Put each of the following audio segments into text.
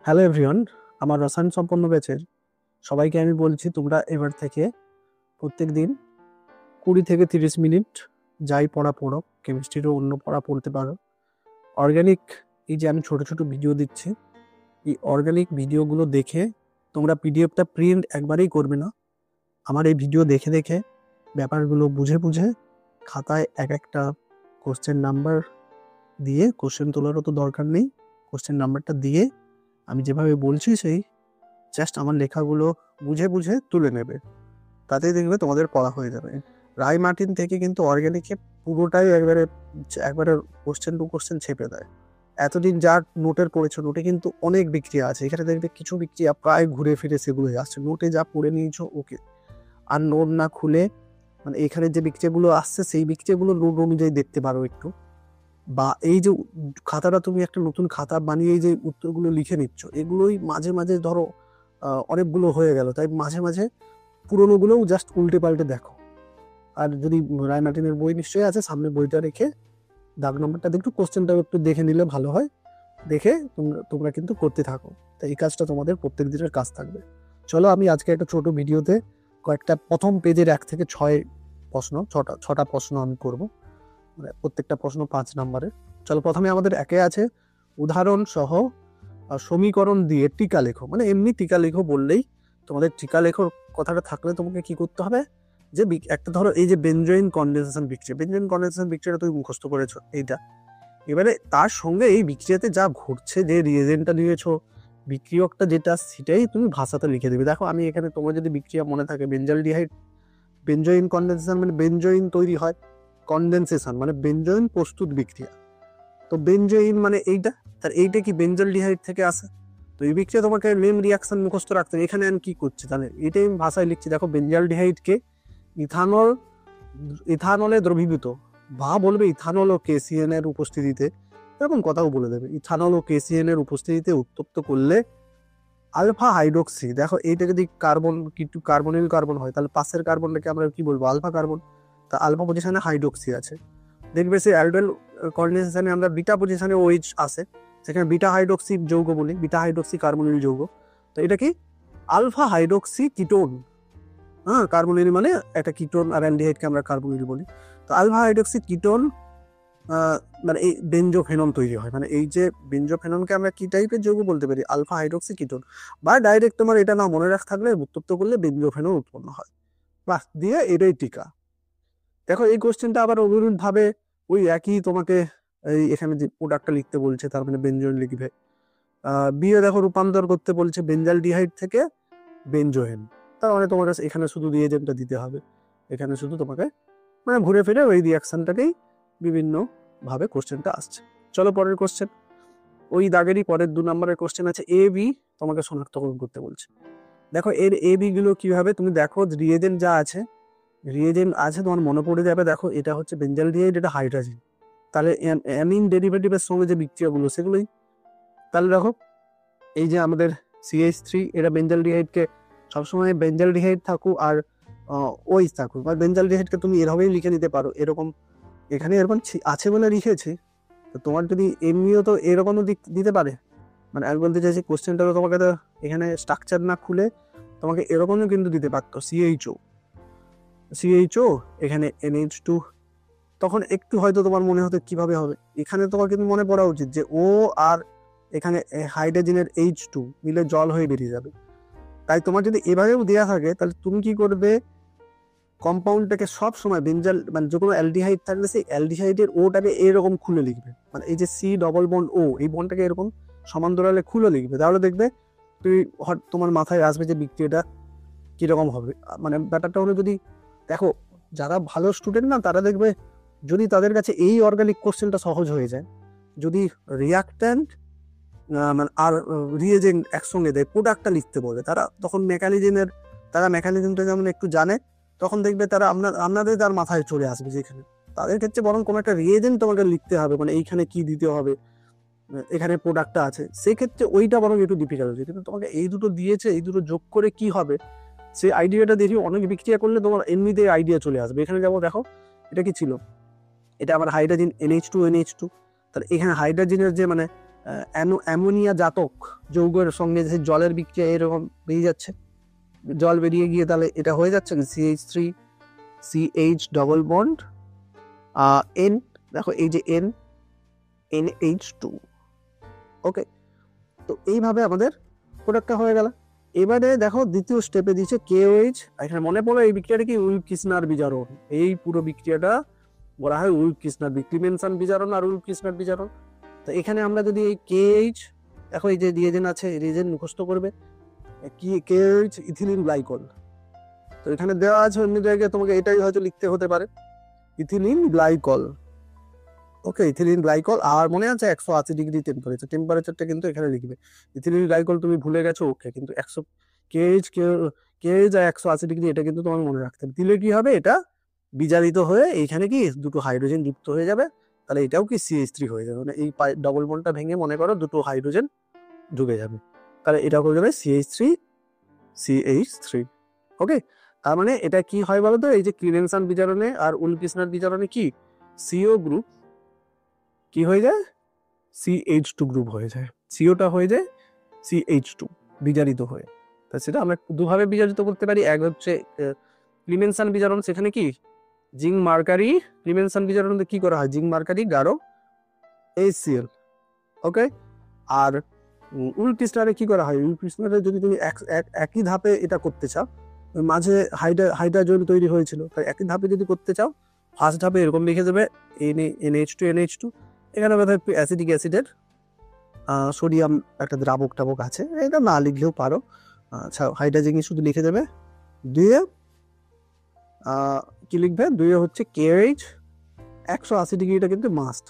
Hello everyone, আমার রসায়ন সম্পন্ন ব্যাচের সবাইকে আমি বলছি তোমরা এবার থেকে প্রত্যেক দিন 20 থেকে 30 মিনিট যাই পড়া পড়ো, কেমিস্ট্রিরও অন্য পড়া পড়তে পারো। অর্গানিক এই যে আমি ছোট ছোট ভিডিও দিচ্ছি, এই অর্গানিক ভিডিওগুলো দেখে তোমরা পিডিএফটা প্রিন্ট একবারেই করবে না। আমার এই ভিডিও দেখে দেখে ব্যাপারগুলো বুঝে বুঝে খাতায় এক একটা কোশ্চেন নাম্বার দিয়ে, কোশ্চেন তোলারও তো দরকার নেই, কোশ্চেন নাম্বারটা দিয়ে আমি যেভাবে বলছি সেই জাস্ট আমার লেখাগুলো বুঝে বুঝে তুলে নেবে, তাতেই দেখবে তোমাদের পড়া হয়ে যাবে। রায় মার্টিন থেকে কিন্তু অর্গানিকে পুরোটাই একবারে একবারে কোশ্চেন টু কোশ্চেন ছেপে দেয়। এতদিন যার নোটের পড়েছো, নোটে কিন্তু অনেক বিক্রিয়া আছে, এখানে দেখবে কিছু বিক্রিয়া প্রায় ঘুরে ফিরে সেগুলো আসছে। নোটে যা পড়ে নিয়েছো ওকে, আর নোট না খুলে মানে এখানে যে বিক্রিয়াগুলো আসছে সেই বিক্রিয়াগুলো নোট অনুযায়ী দেখতে পারো একটু। বা এই যে খাতাটা তুমি একটা নতুন খাতা বানিয়ে যে উত্তরগুলো লিখে নিচ্ছ, এগুলোই মাঝে মাঝে ধরো অনেকগুলো হয়ে গেল, তাই মাঝে মাঝে পুরোনোগুলোও জাস্ট উল্টে পাল্টে দেখো। আর যদি রায় মার্টিনের বই নিশ্চয়ই আছে, সামনে বইটা রেখে দাগ নম্বরটা একটু কোশ্চেনটা একটু দেখে নিলে ভালো হয়, দেখে তোমরা কিন্তু করতে থাকো। তাই এই কাজটা তোমাদের প্রত্যেক দিনের কাজ থাকবে। চলো আমি আজকে একটা ছোট ভিডিওতে কয়েকটা প্রথম পেজের 1 থেকে 6 প্রশ্ন, ছটা প্রশ্ন আমি করব, মানে প্রত্যেকটা প্রশ্ন 5 নম্বরের। চলো প্রথমে আমাদের একে আছে উদাহরণ সহ সমীকরণ দিয়ে টিকা লেখো। মানে এমনি টিকা লেখো বললেই তোমাদের টিকা লেখোর কথাটা থাকলে তোমাকে কি করতে হবে, যে একটা ধরো এই যে বেনজোইন কনডেনসেশন বিক্রিয়া, বেনজোইন কনডেনসেশন বিক্রিয়াটা তুমি মুখস্থ করেছো এইটা, এবারে তার সঙ্গে এই বিক্রিয়াতে যা ঘটছে, যে রিয়েজেন্টটা নিয়েছো, বিক্রিয়কটা যেটা, সেটাই তুমি ভাষাতে লিখে দেবে। দেখো আমি এখানে, তোমার যদি বিক্রিয়া মনে থাকে বেঞ্জালডিহাইড, বেনজোইন কনডেনসেশন মানে বেনজোইন তৈরি হয়, কনডেনসেশন মানে বেনজোইন প্রস্তুত বিক্রিয়া। তো বেনজোইন মানে এইটা, তার এইটা কি বেঞ্জালডিহাইড থেকে আসে। তো এই বিক্রিয়া তোমাকে নেম রিয়াকশন মুখস্থ রাখতে হবে। এখানে আমি কি করছি তাহলে এটাই আমি ভাষায় লিখছি। দেখো বেঞ্জালডিহাইডকে ইথানলে দ্রবীভূত, বা বলবে ইথানল ও কেসিএন এর উপস্থিতিতে, এরকম কথাও বলে দেবে, ইথানল ও কেসিএন এর উপস্থিতিতে উত্তপ্ত করলে আলফা হাইড্রোক্সি, দেখো এইটা যদি কার্বন কিন্তু কার্বনিল কার্বন হয়, তাহলে পাশের কার্বনটাকে আমরা কি বলবো, আলফা কার্বন। তা আলফা পজিশনে হাইড্রোক্সি আছে, দেখবে সেই অ্যালডেল কন্ডেনসেশনে আমরা বিটা পজিশনে ওইচ আসে, সেখানে বিটা হাইড্রোক্সি যৌগ বলি, বিটা হাইড্রোক্সি কার্বনিল যৌগ। তো এটা কি আলফা হাইড্রোক্সি কিটোন। হ্যাঁ, কার্বনিল মানে একটা কিটোন, আর অ্যালডিহাইডকে আমরা কার্বনিল বলি। তো আলফা হাইড্রোক্সি কিটোন মানে এই বেঞ্জোফেনন তৈরি হয়। মানে এই যে বেঞ্জোফেননকে আমরা কি টাইপের যৌগ বলতে পারি, আলফা হাইড্রোক্সি কিটোন। বা ডাইরেক্ট তোমার এটা না মনে রাখ থাকলে উত্তপ্ত করলে বেঞ্জোফেনন উৎপন্ন হয়, বাস দিয়ে এটাই টিকা। দেখো এই কোশ্চেনটা আবার অনুরূপ ভাবে ওই একই তোমাকে এই এখানে যে প্রোডাক্টটা লিখতে বলছে, তার মানে বেঞ্জোয়েন লিখবে। বিয়ে দেখো রূপান্তর করতে বলছে বেঞ্জালডিহাইড থেকে বেঞ্জোয়েন, তার মানে তোমার কাছে এখানে শুধু রিয়েজেন্টটা দিতে হবে, এখানে শুধু তোমাকে মানে ঘুরে ফিরে ওই রিয়াকশনটাকেই বিভিন্ন ভাবে কোশ্চেনটা আসছে। চলো পরের কোশ্চেন, ওই দাগেরই পরের 2 নম্বরের কোশ্চেন আছে এ বি, তোমাকে শনাক্তকরণ করতে বলছে। দেখো এর এ বি গুলো কিভাবে, তুমি দেখো রিয়েজেন্ট যা আছে, রিয়েজেন্ট আছে তোমার মনে পড়ে যাবে। দেখো এটা হচ্ছে বেঞ্জালডিহাইড, এটা হাইড্রোজেন, তাহলে অ্যামিন ডেরিভেটিভের সঙ্গে যে বিক্রিয়াগুলো সেগুলোই। তাহলে দেখো এই যে আমাদের CH3, এটা বেঞ্জালডিহাইডকে সবসময় বেঞ্জালডিহাইড থাকুক আর ওইচ থাকুক, বা বেঞ্জালডিহাইডকে তুমি এভাবেই লিখে নিতে পারো, এরকম এখানে এরকম আছে বলে লিখেছি। তো তোমার যদি এমনিও তো এরকমও দিতে পারে, মানে আমি বলতে চাইছি কোশ্চেনটা তো তোমাকে তো এখানে স্ট্রাকচার না খুলে তোমাকে এরকমও কিন্তু দিতে পারতো, CHO এখানে NH2। তখন একটু হয়তো তোমার মনে হতো কিভাবে হবে, এখানে তোমার কিন্তু মনে পড়া উচিত যে ও আর এখানে হাইড্রোজেনের H2 মিলে জল হয়ে বেরিয়ে যাবে। তাই তোমার যদি এভাবেও দেওয়া থাকে, তাহলে তুমি কি করবে, কম্পাউন্ডটাকে সব সময় বেঞ্জাল মানে যে কোনো অ্যালডিহাইড থাকলে সেই অ্যালডিহাইডের ওটাকে এরকম খুলে লিখবে, মানে এই যে C ডবল বন্ড ও, এই বন্ডটাকে এরকম সমান্তরালে খুলে লিখবে। তাহলে দেখবে তুই তোমার মাথায় আসবে যে বিক্রিয়াটা কিরকম হবে। মানে ব্যাপারটা হলো, যদি দেখো যারা ভালো স্টুডেন্ট না, তারা দেখবে যদি তাদের কাছে এই অর্গানিক কোশ্চেনটা সহজ হয়ে যায়, যদি রিয়াক্ট্যান্ট মানে আর রিয়েজেন্ট একসঙ্গে দেয়, প্রোডাক্টটা লিখতে বলে, তারা তখন তারা মেকানিজমটা যেমন একটু জানে, তখন দেখবে তারা আপনাদের তার মাথায় চলে আসবে। যেখানে তাদের ক্ষেত্রে বরং কোনো একটা রিয়েজেন্ট তোমাকে লিখতে হবে, মানে এইখানে কি দিতে হবে, এখানে প্রোডাক্টটা আছে, সেই ক্ষেত্রে ওইটা বরং একটু ডিফিকাল্ট হচ্ছে। কিন্তু তোমাকে এই দুটো দিয়েছে, এই দুটো যোগ করে কি হবে সেই আইডিয়াটা দেখি, অনেক বিক্রিয়া করলে তোমার এমনিতে আইডিয়া চলে আসবে। এখানে যেমন দেখো এটা কি ছিল, এটা আমার হাইড্রোজেন NH2, তাহলে এখানে হাইড্রোজেনের যে মানে অ্যামোনিয়া জাতক যৌগের সঙ্গে যে জলের বিক্রিয়া এরকম বেরিয়ে যাচ্ছে, জল বেরিয়ে গিয়ে তাহলে এটা হয়ে যাচ্ছে CH3 CH double bond N, দেখো এই যে NH2। ওকে, তো এইভাবে আমাদের প্রোডাক্টটা হয়ে গেল। এবারে দেখো দ্বিতীয় স্টেপে দিচ্ছে KOH। এখানে মনে পড়লো এই বিক্রিয়াটা কি উইলফ-কিসনার বিজারণ। এই পুরো বিক্রিয়াটা বলা হয় উইলফ-কিসনার ক্লিমেনসন বিজারণ আর উইলফ-কিসনার বিজারণ। তো এখানে আমরা যদি এই KH, দেখো এই যে রিয়েজেন্ট আছে, রিয়েজেন্ট মুখস্থ করবে কি KH ইথিলিন গ্লাইকল। তো এখানে দেওয়া আছে, অন্য জায়গায় তোমাকে এটাই হয়তো লিখতে হতে পারে ইথিলিন গ্লাইকল। ওকে, ইথিলিন গ্লাইকল। আর মনে আছে 180 ডিগ্রি টেম্পারেচারটা কিন্তু এখানে লিখবে। ইথিলিন গ্লাইকল তুমি ভুলে গেছো, ওকে, কিন্তু 100 KH আর 180 ডিগ্রি এটা কিন্তু তোমার মনে রাখতে হবে। দিলে কি হবে, এটা বিজারিত হয়ে এইখানে কি দুটো হাইড্রোজেন যুক্ত হয়ে যাবে, তাহলে এটাও কি CH3 হয়ে যাবে। মানে এই ডবল বন্ডটা ভেঙে মনে করো দুটো হাইড্রোজেন ঢুকে যাবে, তাহলে এটা হয়ে যাবে CH3। ওকে, তার মানে এটা কি হয় বলো তো, এই যে ক্লিমেনসন বিজারণে আর উইলফ-কিসনার বিজারণে কি CO গ্রুপ কি হয়ে যায়, CH2 গ্রুপ হয়ে যায়, সিওটা হয়ে যায় CH2 বিজারিত হয়ে। তা সেটা আমরা দুভাবে বিজারিত করতে পারি। এক হচ্ছে ক্লিমেনসন বিজারণ, সেখানে কি জিঙ্ক মার্কারি, ক্লিমেনসন বিজারণে কি করা হয়, জিঙ্ক মার্কারি গাঢ় HCl। ওকে, আর উইলফ-কিসনারে কি করা হয়, উইলফ-কিসনারে যদি তুমি একই ধাপে এটা করতে চাও, মাঝে হাইড্রোজেন তৈরি হয়েছিল, তাই একই ধাপে যদি করতে চাও, ফার্স্ট ধাপে এরকম লিখে দেবে NH2 এখানে বোধহয় একটু অ্যাসিডিক অ্যাসিডের সোডিয়াম একটা দ্রাবক টাবক আছে, এটা না লিখলেও পারো। আচ্ছা, হাইড্রোজেন শুধু লিখে দেবে। দুয়ে কি লিখবে, দুয়ে হচ্ছে KH 180 ডিগ্রিটা কিন্তু মাস্ট।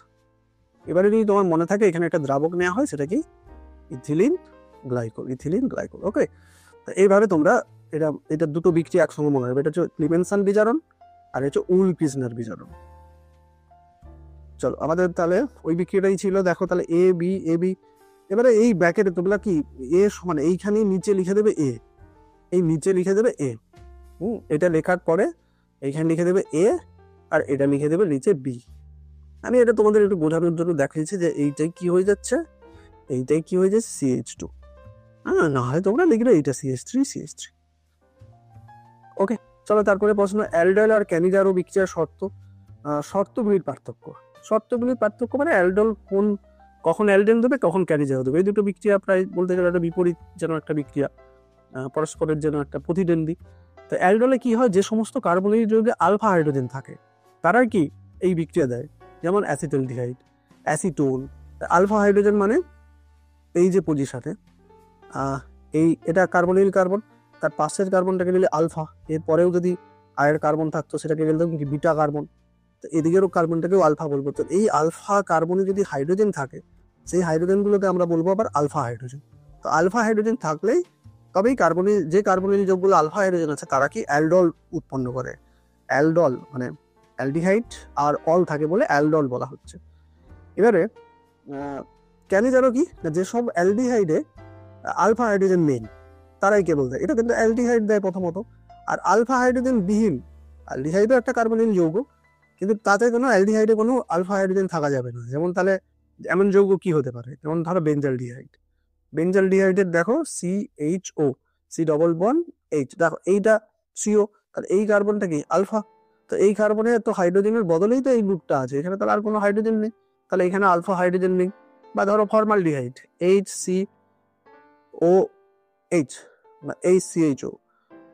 এবারে যদি তোমার মনে থাকে এখানে একটা দ্রাবক নেওয়া হয়, সেটা কি ইথিলিন গ্লাইকল। ওকে, এইভাবে তোমরা এটা দুটো বিক্রিয়া একসঙ্গে মনে রাখবে। এটা হচ্ছে ক্লিমেনসন বিজারণ আর হচ্ছে উইলফ-কিসনার বিজারণ। চলো, আমাদের তাহলে ওই বিক্রিয়াটাই ছিল। দেখো তাহলে A B এবারে এই ব্র্যাকেটে তোমরা কি A সমান এইখানে নিচে লিখে দেবে A, এই নিচে লিখে দেবে A। এটা লেখার পরে এইখানে লিখে দেবে A, আর এটা লিখে দেবে নিচে B। আমি এটা তোমাদের একটু বোঝানোর জন্য দেখিয়েছি যে এইটাই কি হয়ে যাচ্ছে, এইটাই কি হয়ে যাচ্ছে CH2। না হয় তোমরা লিখলে এইটা CH3। ওকে, চলো তারপরে প্রশ্ন, অ্যালডল আর ক্যানিজারো বিক্রিয়ার শর্তগুলির পার্থক্য মানে অ্যালডল কখন অ্যালডেন দেবে, কখন ক্যানিজারো দেবে। এই দুটো বিক্রিয়া প্রায় বলতে গেলে একটা বিপরীত যেন একটা বিক্রিয়া, পরস্পরের যেন একটা প্রতিদ্বন্দ্বী। তো অ্যালডলে কি হয়, যে সমস্ত কার্বনের যদি আলফা হাইড্রোজেন থাকে তারা কি এই বিক্রিয়া দেয়, যেমন অ্যাসিটালডিহাইড, অ্যাসিটোন। আলফা হাইড্রোজেন মানে এই যে পজিশনে এটা কার্বনিল কার্বন, তার পাশের কার্বনটাকে নিলে আলফা, এরপরেও যদি আয়ের কার্বন থাকতো সেটাকে বলতাম কি বিটা কার্বন। তো এদিকেরও কার্বনটাকেও আলফা বলবো। তো এই আলফা কার্বনে যদি হাইড্রোজেন থাকে, সেই হাইড্রোজেনগুলোকে আমরা বলবো আবার আলফা হাইড্রোজেন। তো আলফা হাইড্রোজেন থাকলেই তবেই যে কার্বনিল যৌগগুলো আলফা হাইড্রোজেন আছে তারা কি অ্যালডল উৎপন্ন করে। অ্যালডল মানে অ্যালডিহাইড আর অল থাকে বলে অ্যালডল বলা হচ্ছে। এবারে কেন জানো কি, যেসব অ্যালডিহাইডে আলফা হাইড্রোজেন মেন তারাই কেবল দেয়, এটা কিন্তু অ্যালডিহাইড দেয় প্রথমত। আর আলফা হাইড্রোজেন বিহীন, অ্যালডিহাইডও একটা কার্বনিল যৌগ, কিন্তু তাতে কোনো অ্যালডিহাইডে কোনো আলফা হাইড্রোজেন থাকা যাবে না। যেমন তাহলে এমন যৌগ কি হতে পারে, যেমন ধরো বেঞ্জালডিহাইডের দেখো CHO, C double bond H, দেখো এইটা CO, তাহলে এই কার্বনটা কি আলফা। তো এই কার্বনে তো হাইড্রোজেনের বদলেই তো এই গ্রুপটা আছে, এখানে তাহলে আর কোনো হাইড্রোজেন নেই, তাহলে এখানে আলফা হাইড্রোজেন নেই। বা ধরো ফর্মালডিহাইড HCOH বা HCHO,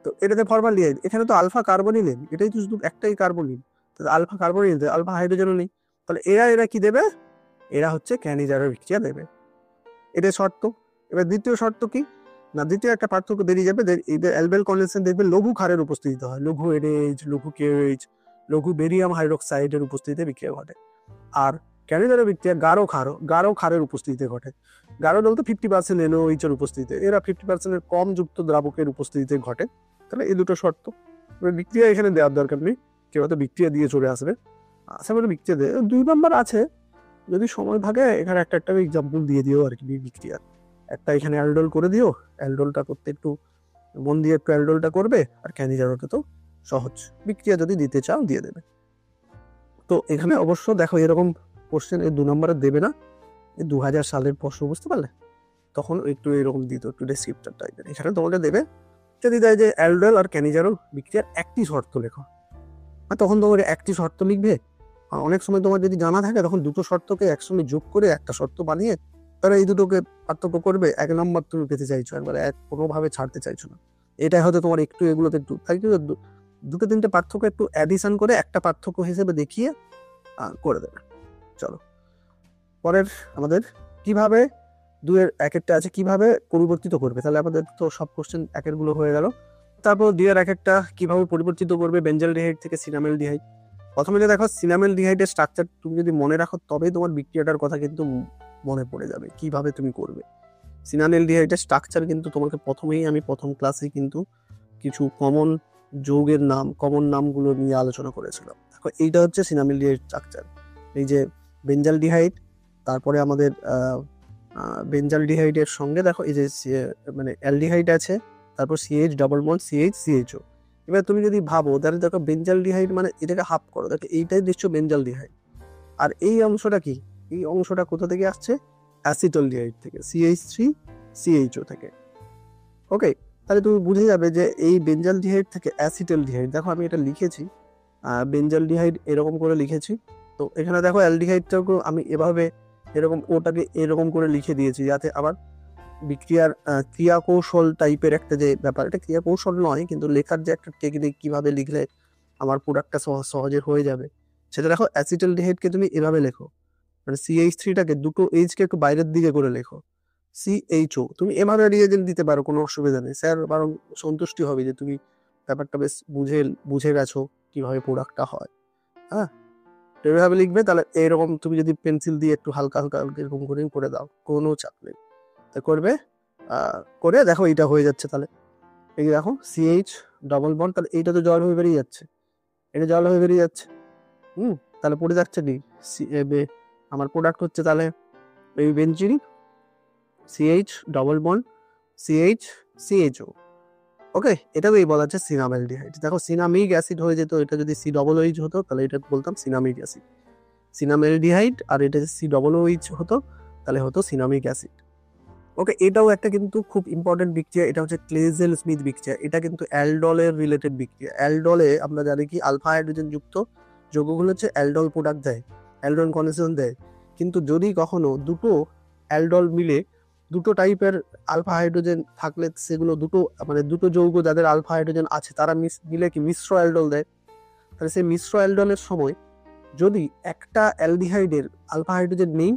তো এটাতে ফর্মালডিহাইড, এখানে তো আলফা কার্বনই নেই, এটাই তো শুধু একটাই কার্বনই, তাহলে আলফা কার্বনই নেই, আলফা হাইড্রোজেনও নেই, তাহলে এরা কি দেবে, এরা হচ্ছে ক্যানিজারো বিক্রিয়া দেবে। এটা শর্ত। এবার দ্বিতীয় শর্ত কি না, দ্বিতীয় একটা পার্থক্য বেরিয়ে যাবে, এদের অ্যালবেল কন্ডেনসেশন দেখবে লঘু ক্ষারের উপস্থিতিতে হয়, লঘু NH, লঘু KOH, লঘু বেরিয়াম হাইড্রোক্সাইডের উপস্থিতিতে বিক্রিয়া ঘটে। আর ক্যানিজারো বিক্রিয়া গাঢ় ক্ষারের উপস্থিতিতে ঘটে। গাঢ় বলতে 50% NOH এর উপস্থিতিতে, এরা 50% এর কম যুক্ত দ্রাবকের উপস্থিতিতে ঘটে। তাহলে এই দুটো শর্ত। এবার বিক্রিয়া এখানে দেওয়ার দরকার নেই, কেউ হয়তো বিক্রিয়া দিয়ে চলে আসবে, আশা করি বিক্রিয়া দেয়। 2 নম্বর আছে, যদি সময় থাকে এখানে একটা এক্সাম্পল দিয়ে দিও আর কি বিক্রিয়ার। একটা এখানে অ্যালডল করে দিও, অ্যালডলটা করতে একটু মন দিয়ে একটু অ্যালডলটা করবে, আর ক্যানিজারোটা তো সহজ বিক্রিয়া, যদি দিতে চাও দিয়ে দেবে। তো এখানে অবশ্য দেখো এরকম কোশ্চেন এই 2 নম্বরে দেবে না, 2000 সালের প্রশ্ন, বুঝতে পারলে? তখন একটু এরকম দিত, একটু ডেসক্রিপ্টর টাইপের। এখানে তোমাদের দেবে, যদি দেয় যে অ্যালডোল আর ক্যানিজারল বিক্রিয়ার একটি শর্ত লেখো, আর তখন তোমার একটি শর্ত লিখবে। আর অনেক সময় তোমার যদি জানা থাকে তখন দুটো শর্তকে একসঙ্গে যোগ করে একটা শর্ত বানিয়ে তারা এই দুটোকে পার্থক্য করবে, 1 নম্বর তুমি পেতে চাইছো, একবার কোনোভাবে ছাড়তে চাইছো না। এটাই হয়তো তোমার একটু এগুলোতে একটু তাই দুটো তিনটে পার্থক্য একটু অ্যাডিশন করে একটা পার্থক্য হিসেবে দেখিয়ে করে দেবে। চলো পরের আমাদের কিভাবে 2-এর 1-একটা আছে কিভাবে পরিবর্তিত করবে। তাহলে আমাদের তো সব কোশ্চেন 1-এর গুলো হয়ে গেল। তারপর 2-এর 1-একটা কিভাবে পরিবর্তিত করবে বেঞ্জালডিহাইড থেকে সিনামেলডিহাইড। প্রথমে যে দেখো সিনামেলডিহাইডের স্ট্রাকচার তুমি যদি মনে রাখো তবেই তোমার বিক্রিয়াটার কথা কিন্তু মনে পড়ে যাবে কিভাবে তুমি করবে। সিনামেলডিহাইডের স্ট্রাকচার কিন্তু তোমাকে প্রথমেই আমি প্রথম ক্লাসে কিন্তু কিছু কমন যৌগের নাম, কমন নামগুলো নিয়ে আলোচনা করেছিলাম। দেখো এইটা হচ্ছে সিনামেলডিহাইড স্ট্রাকচার। এই যে বেঞ্জালডিহাইড, তারপরে আমাদের বেঞ্জালডিহাইডের সঙ্গে দেখো এই যে মানে অ্যালডিহাইড আছে, তারপর CH double bond CH CHO। এবার তুমি যদি ভাবো তাহলে দেখো বেঞ্জালডিহাইড মানে এটাকে হাফ করো, দেখো এইটাই নিশ্চয় বেঞ্জালডিহাইড। আর এই অংশটা কি? এই অংশটা কোথা থেকে আসছে? অ্যাসিটালডিহাইড থেকে, CH3CHO থেকে। ওকে, তাহলে তুমি বুঝে যাবে যে এই বেঞ্জালডিহাইড থেকে অ্যাসিটালডিহাইড। দেখো আমি এটা লিখেছি, বেঞ্জালডিহাইড এরকম করে লিখেছি। তো এখানে দেখো অ্যালডিহাইডটাকেও আমি এভাবে এরকম ওটাকে এরকম করে লিখে দিয়েছি, যাতে আবার বিক্রিয়ার ক্রিয়া কৌশল টাইপের একটা যে ব্যাপার, এটা ক্রিয়া কৌশল নয় কিন্তু লেখার যে একটা টেকনিক, কিভাবে লিখলে আমার প্রোডাক্টটা সহজে হয়ে যাবে সেটা দেখো। অ্যাসিটালডিহাইডকে তুমি এভাবে লেখো, মানে CH3টাকে দুটো এইচকে একটু বাইরের দিকে করে লেখো, CHO। তুমি এভাবে রিয়েজেন্ট দিতে পারো, কোনো অসুবিধা নেই। স্যার বরং সন্তুষ্টি হবে যে তুমি ব্যাপারটা বেশ বুঝে গেছো কিভাবে প্রোডাক্টটা হয়। হ্যাঁ, এভাবে লিখবে। তাহলে এরকম তুমি যদি পেন্সিল দিয়ে একটু হালকা হালকা এরকম করে দাও, কোনো চাপ নেই, তা করবে। করে দেখো এইটা হয়ে যাচ্ছে। তাহলে এই দেখো CH ডাবল বন্ড, তাহলে এইটা তো জল হয়ে বেরিয়ে যাচ্ছে, এটা জল হয়ে বেরিয়ে যাচ্ছে। তাহলে পড়ে যাচ্ছে কি আমার প্রোডাক্ট হচ্ছে তাহলে এই benzene CH double bond CH CHO। ওকে, এটাকেই বলা হচ্ছে সিনামেলডিহাইড। দেখো সিনামিক অ্যাসিড হয়ে যেত, এটা যদি COOH হতো তাহলে এটা বলতাম সিনামিক অ্যাসিড। সিনামেলডিহাইড আর এটা COOH হতো তাহলে হতো সিনামিক অ্যাসিড। ওকে, এটাও একটা কিন্তু খুব ইম্পর্টেন্ট বিক্রিয়া, এটা হচ্ছে ক্লেজেল স্মিথ বিক্রিয়া। এটা কিন্তু অ্যালডলের রিলেটেড বিক্রিয়া। অ্যালডলে আমরা জানি কি আলফা হাইড্রোজেন যুক্ত যৌগগুলো হচ্ছে অ্যালডল প্রোডাক্ট দেয়, অ্যালডন কন্ডেনসেশন দেয়। কিন্তু যদি কখনো দুটো অ্যালডল মিলে দুটো টাইপের আলফা হাইড্রোজেন থাকলে সেগুলো দুটো যৌগ যাদের আলফা হাইড্রোজেন আছে তারা মিলে কি মিশ্র অ্যালডল দেয়। তাহলে সেই মিশ্র অ্যালডলের সময় যদি একটা অ্যালডিহাইডের আলফা হাইড্রোজেন নেই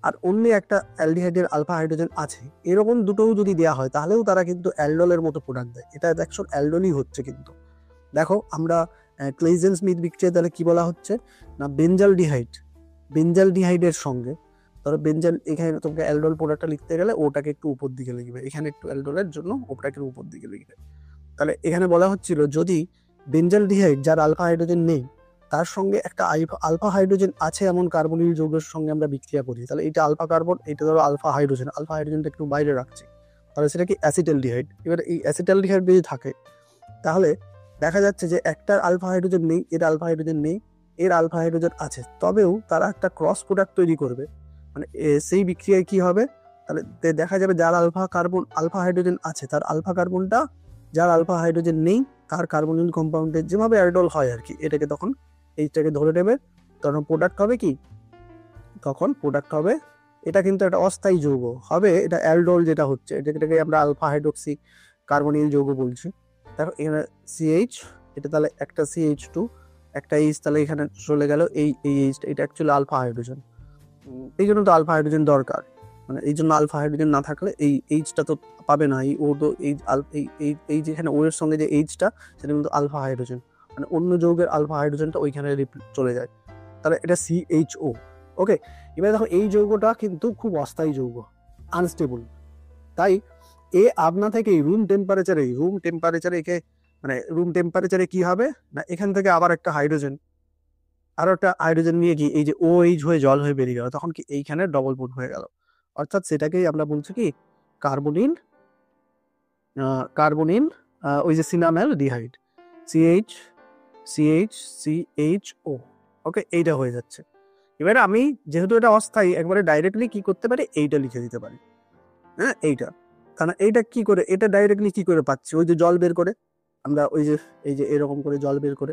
আর অন্য একটা অ্যালডিহাইডের আলফা হাইড্রোজেন আছে, এরকম দুটোও যদি দেওয়া হয় তাহলেও তারা কিন্তু অ্যালডলের মতো প্রোডাক্ট দেয়। এটা দেখো অ্যালডলই হচ্ছে। কিন্তু দেখো আমরা ক্লেজেল স্মিথ বিক্রিয়া তাহলে কি বলা হচ্ছে না, বেঞ্জালডিহাইডের সঙ্গে ধরো এখানে তোমাকে অ্যালডল প্রোডাক্টটা লিখতে গেলে ওটাকে একটু উপর দিকে লিখবে, এখানে একটু অ্যালডলের জন্য ওটাকে উপর দিকে লিখবে। তাহলে এখানে বলা হচ্ছিল যদি বেঞ্জালডিহাইড যার আলফা হাইড্রোজেন নেই তার সঙ্গে একটা আলফা হাইড্রোজেন আছে এমন কার্বনিল যৌগের সঙ্গে আমরা বিক্রিয়া করি, তাহলে এটা আলফা কার্বন, এটা ধরো আলফা হাইড্রোজেনটা একটু বাইরে রাখছি, তাহলে সেটা কি অ্যাসিটালডিহাইড। এবার এই অ্যাসিটালডিহাইড যদি থাকে তাহলে দেখা যাচ্ছে যে একটা আলফা হাইড্রোজেন নেই, এর আলফা হাইড্রোজেন নেই, এর আলফা হাইড্রোজেন আছে, তবেও তারা একটা ক্রস প্রোডাক্ট তৈরি করবে। মানে সেই বিক্রিয়ায় কি হবে, তাহলে দেখা যাবে যার আলফা হাইড্রোজেন আছে তার আলফা কার্বনটা যার আলফা হাইড্রোজেন নেই তার কার্বনিল কম্পাউন্ডের যেভাবে অ্যালডল হয় আর কি, এটাকে তখন এইটাকে ধরে নেবে, তখন প্রোডাক্ট হবে কি, তখন প্রোডাক্ট হবে এটা কিন্তু একটা অস্থায়ী যৌগ হবে, এটা অ্যালডল যেটা হচ্ছে এটাকে আমরা আলফা হাইড্রোক্সি কার্বনিল যৌগ বলছি। দেখো এখানে CH, এটা তাহলে একটা CH2 একটা H, তাহলে এখানে চলে গেল এই H, এটা অ্যাকচুয়ালি আলফা হাইড্রোজেন। এই জন্য তো আলফা হাইড্রোজেন দরকার, মানে এই জন্য আলফা হাইড্রোজেন না থাকলে এই Hটা তো পাবে না, এই ও তো এই যেখানে ও এর সঙ্গে যে Hটা সেটা কিন্তু আলফা হাইড্রোজেন, মানে অন্য যৌগের আলফা হাইড্রোজেনটা ওইখানে চলে যায়, তাহলে এটা CHO। ওকে, এবার দেখো এই যৌগটা কিন্তু খুব অস্থায়ী যৌগ, আনস্টেবল। তাই আপনা থেকেই রুম টেম্পারেচারে একে মানে রুম টেম্পারেচারে কি হবে না, এখান থেকে আবার একটা হাইড্রোজেন নিয়ে কি এই যে OH হয়ে জল হয়ে বেরিয়ে গেল, তখন কি এইখানে ডবল বন্ড হয়ে গেল, অর্থাৎ সেটাকেই আমরা বলছি কি কার্বনিল ওই যে সিনামেলডিহাইড CHCHO। ওকে, এইটা হয়ে যাচ্ছে। এবারে আমি যেহেতু এটা অস্থায়ী একবারে ডাইরেক্টলি কি করতে পারি, এইটা লিখে দিতে পারি, হ্যাঁ এইটা। কারণ এইটা কি করে, এটা ডাইরেক্টলি কি করে পাচ্ছি, ওই যে জল বের করে আমরা ওই যে এই যে এরকম করে জল বের করে,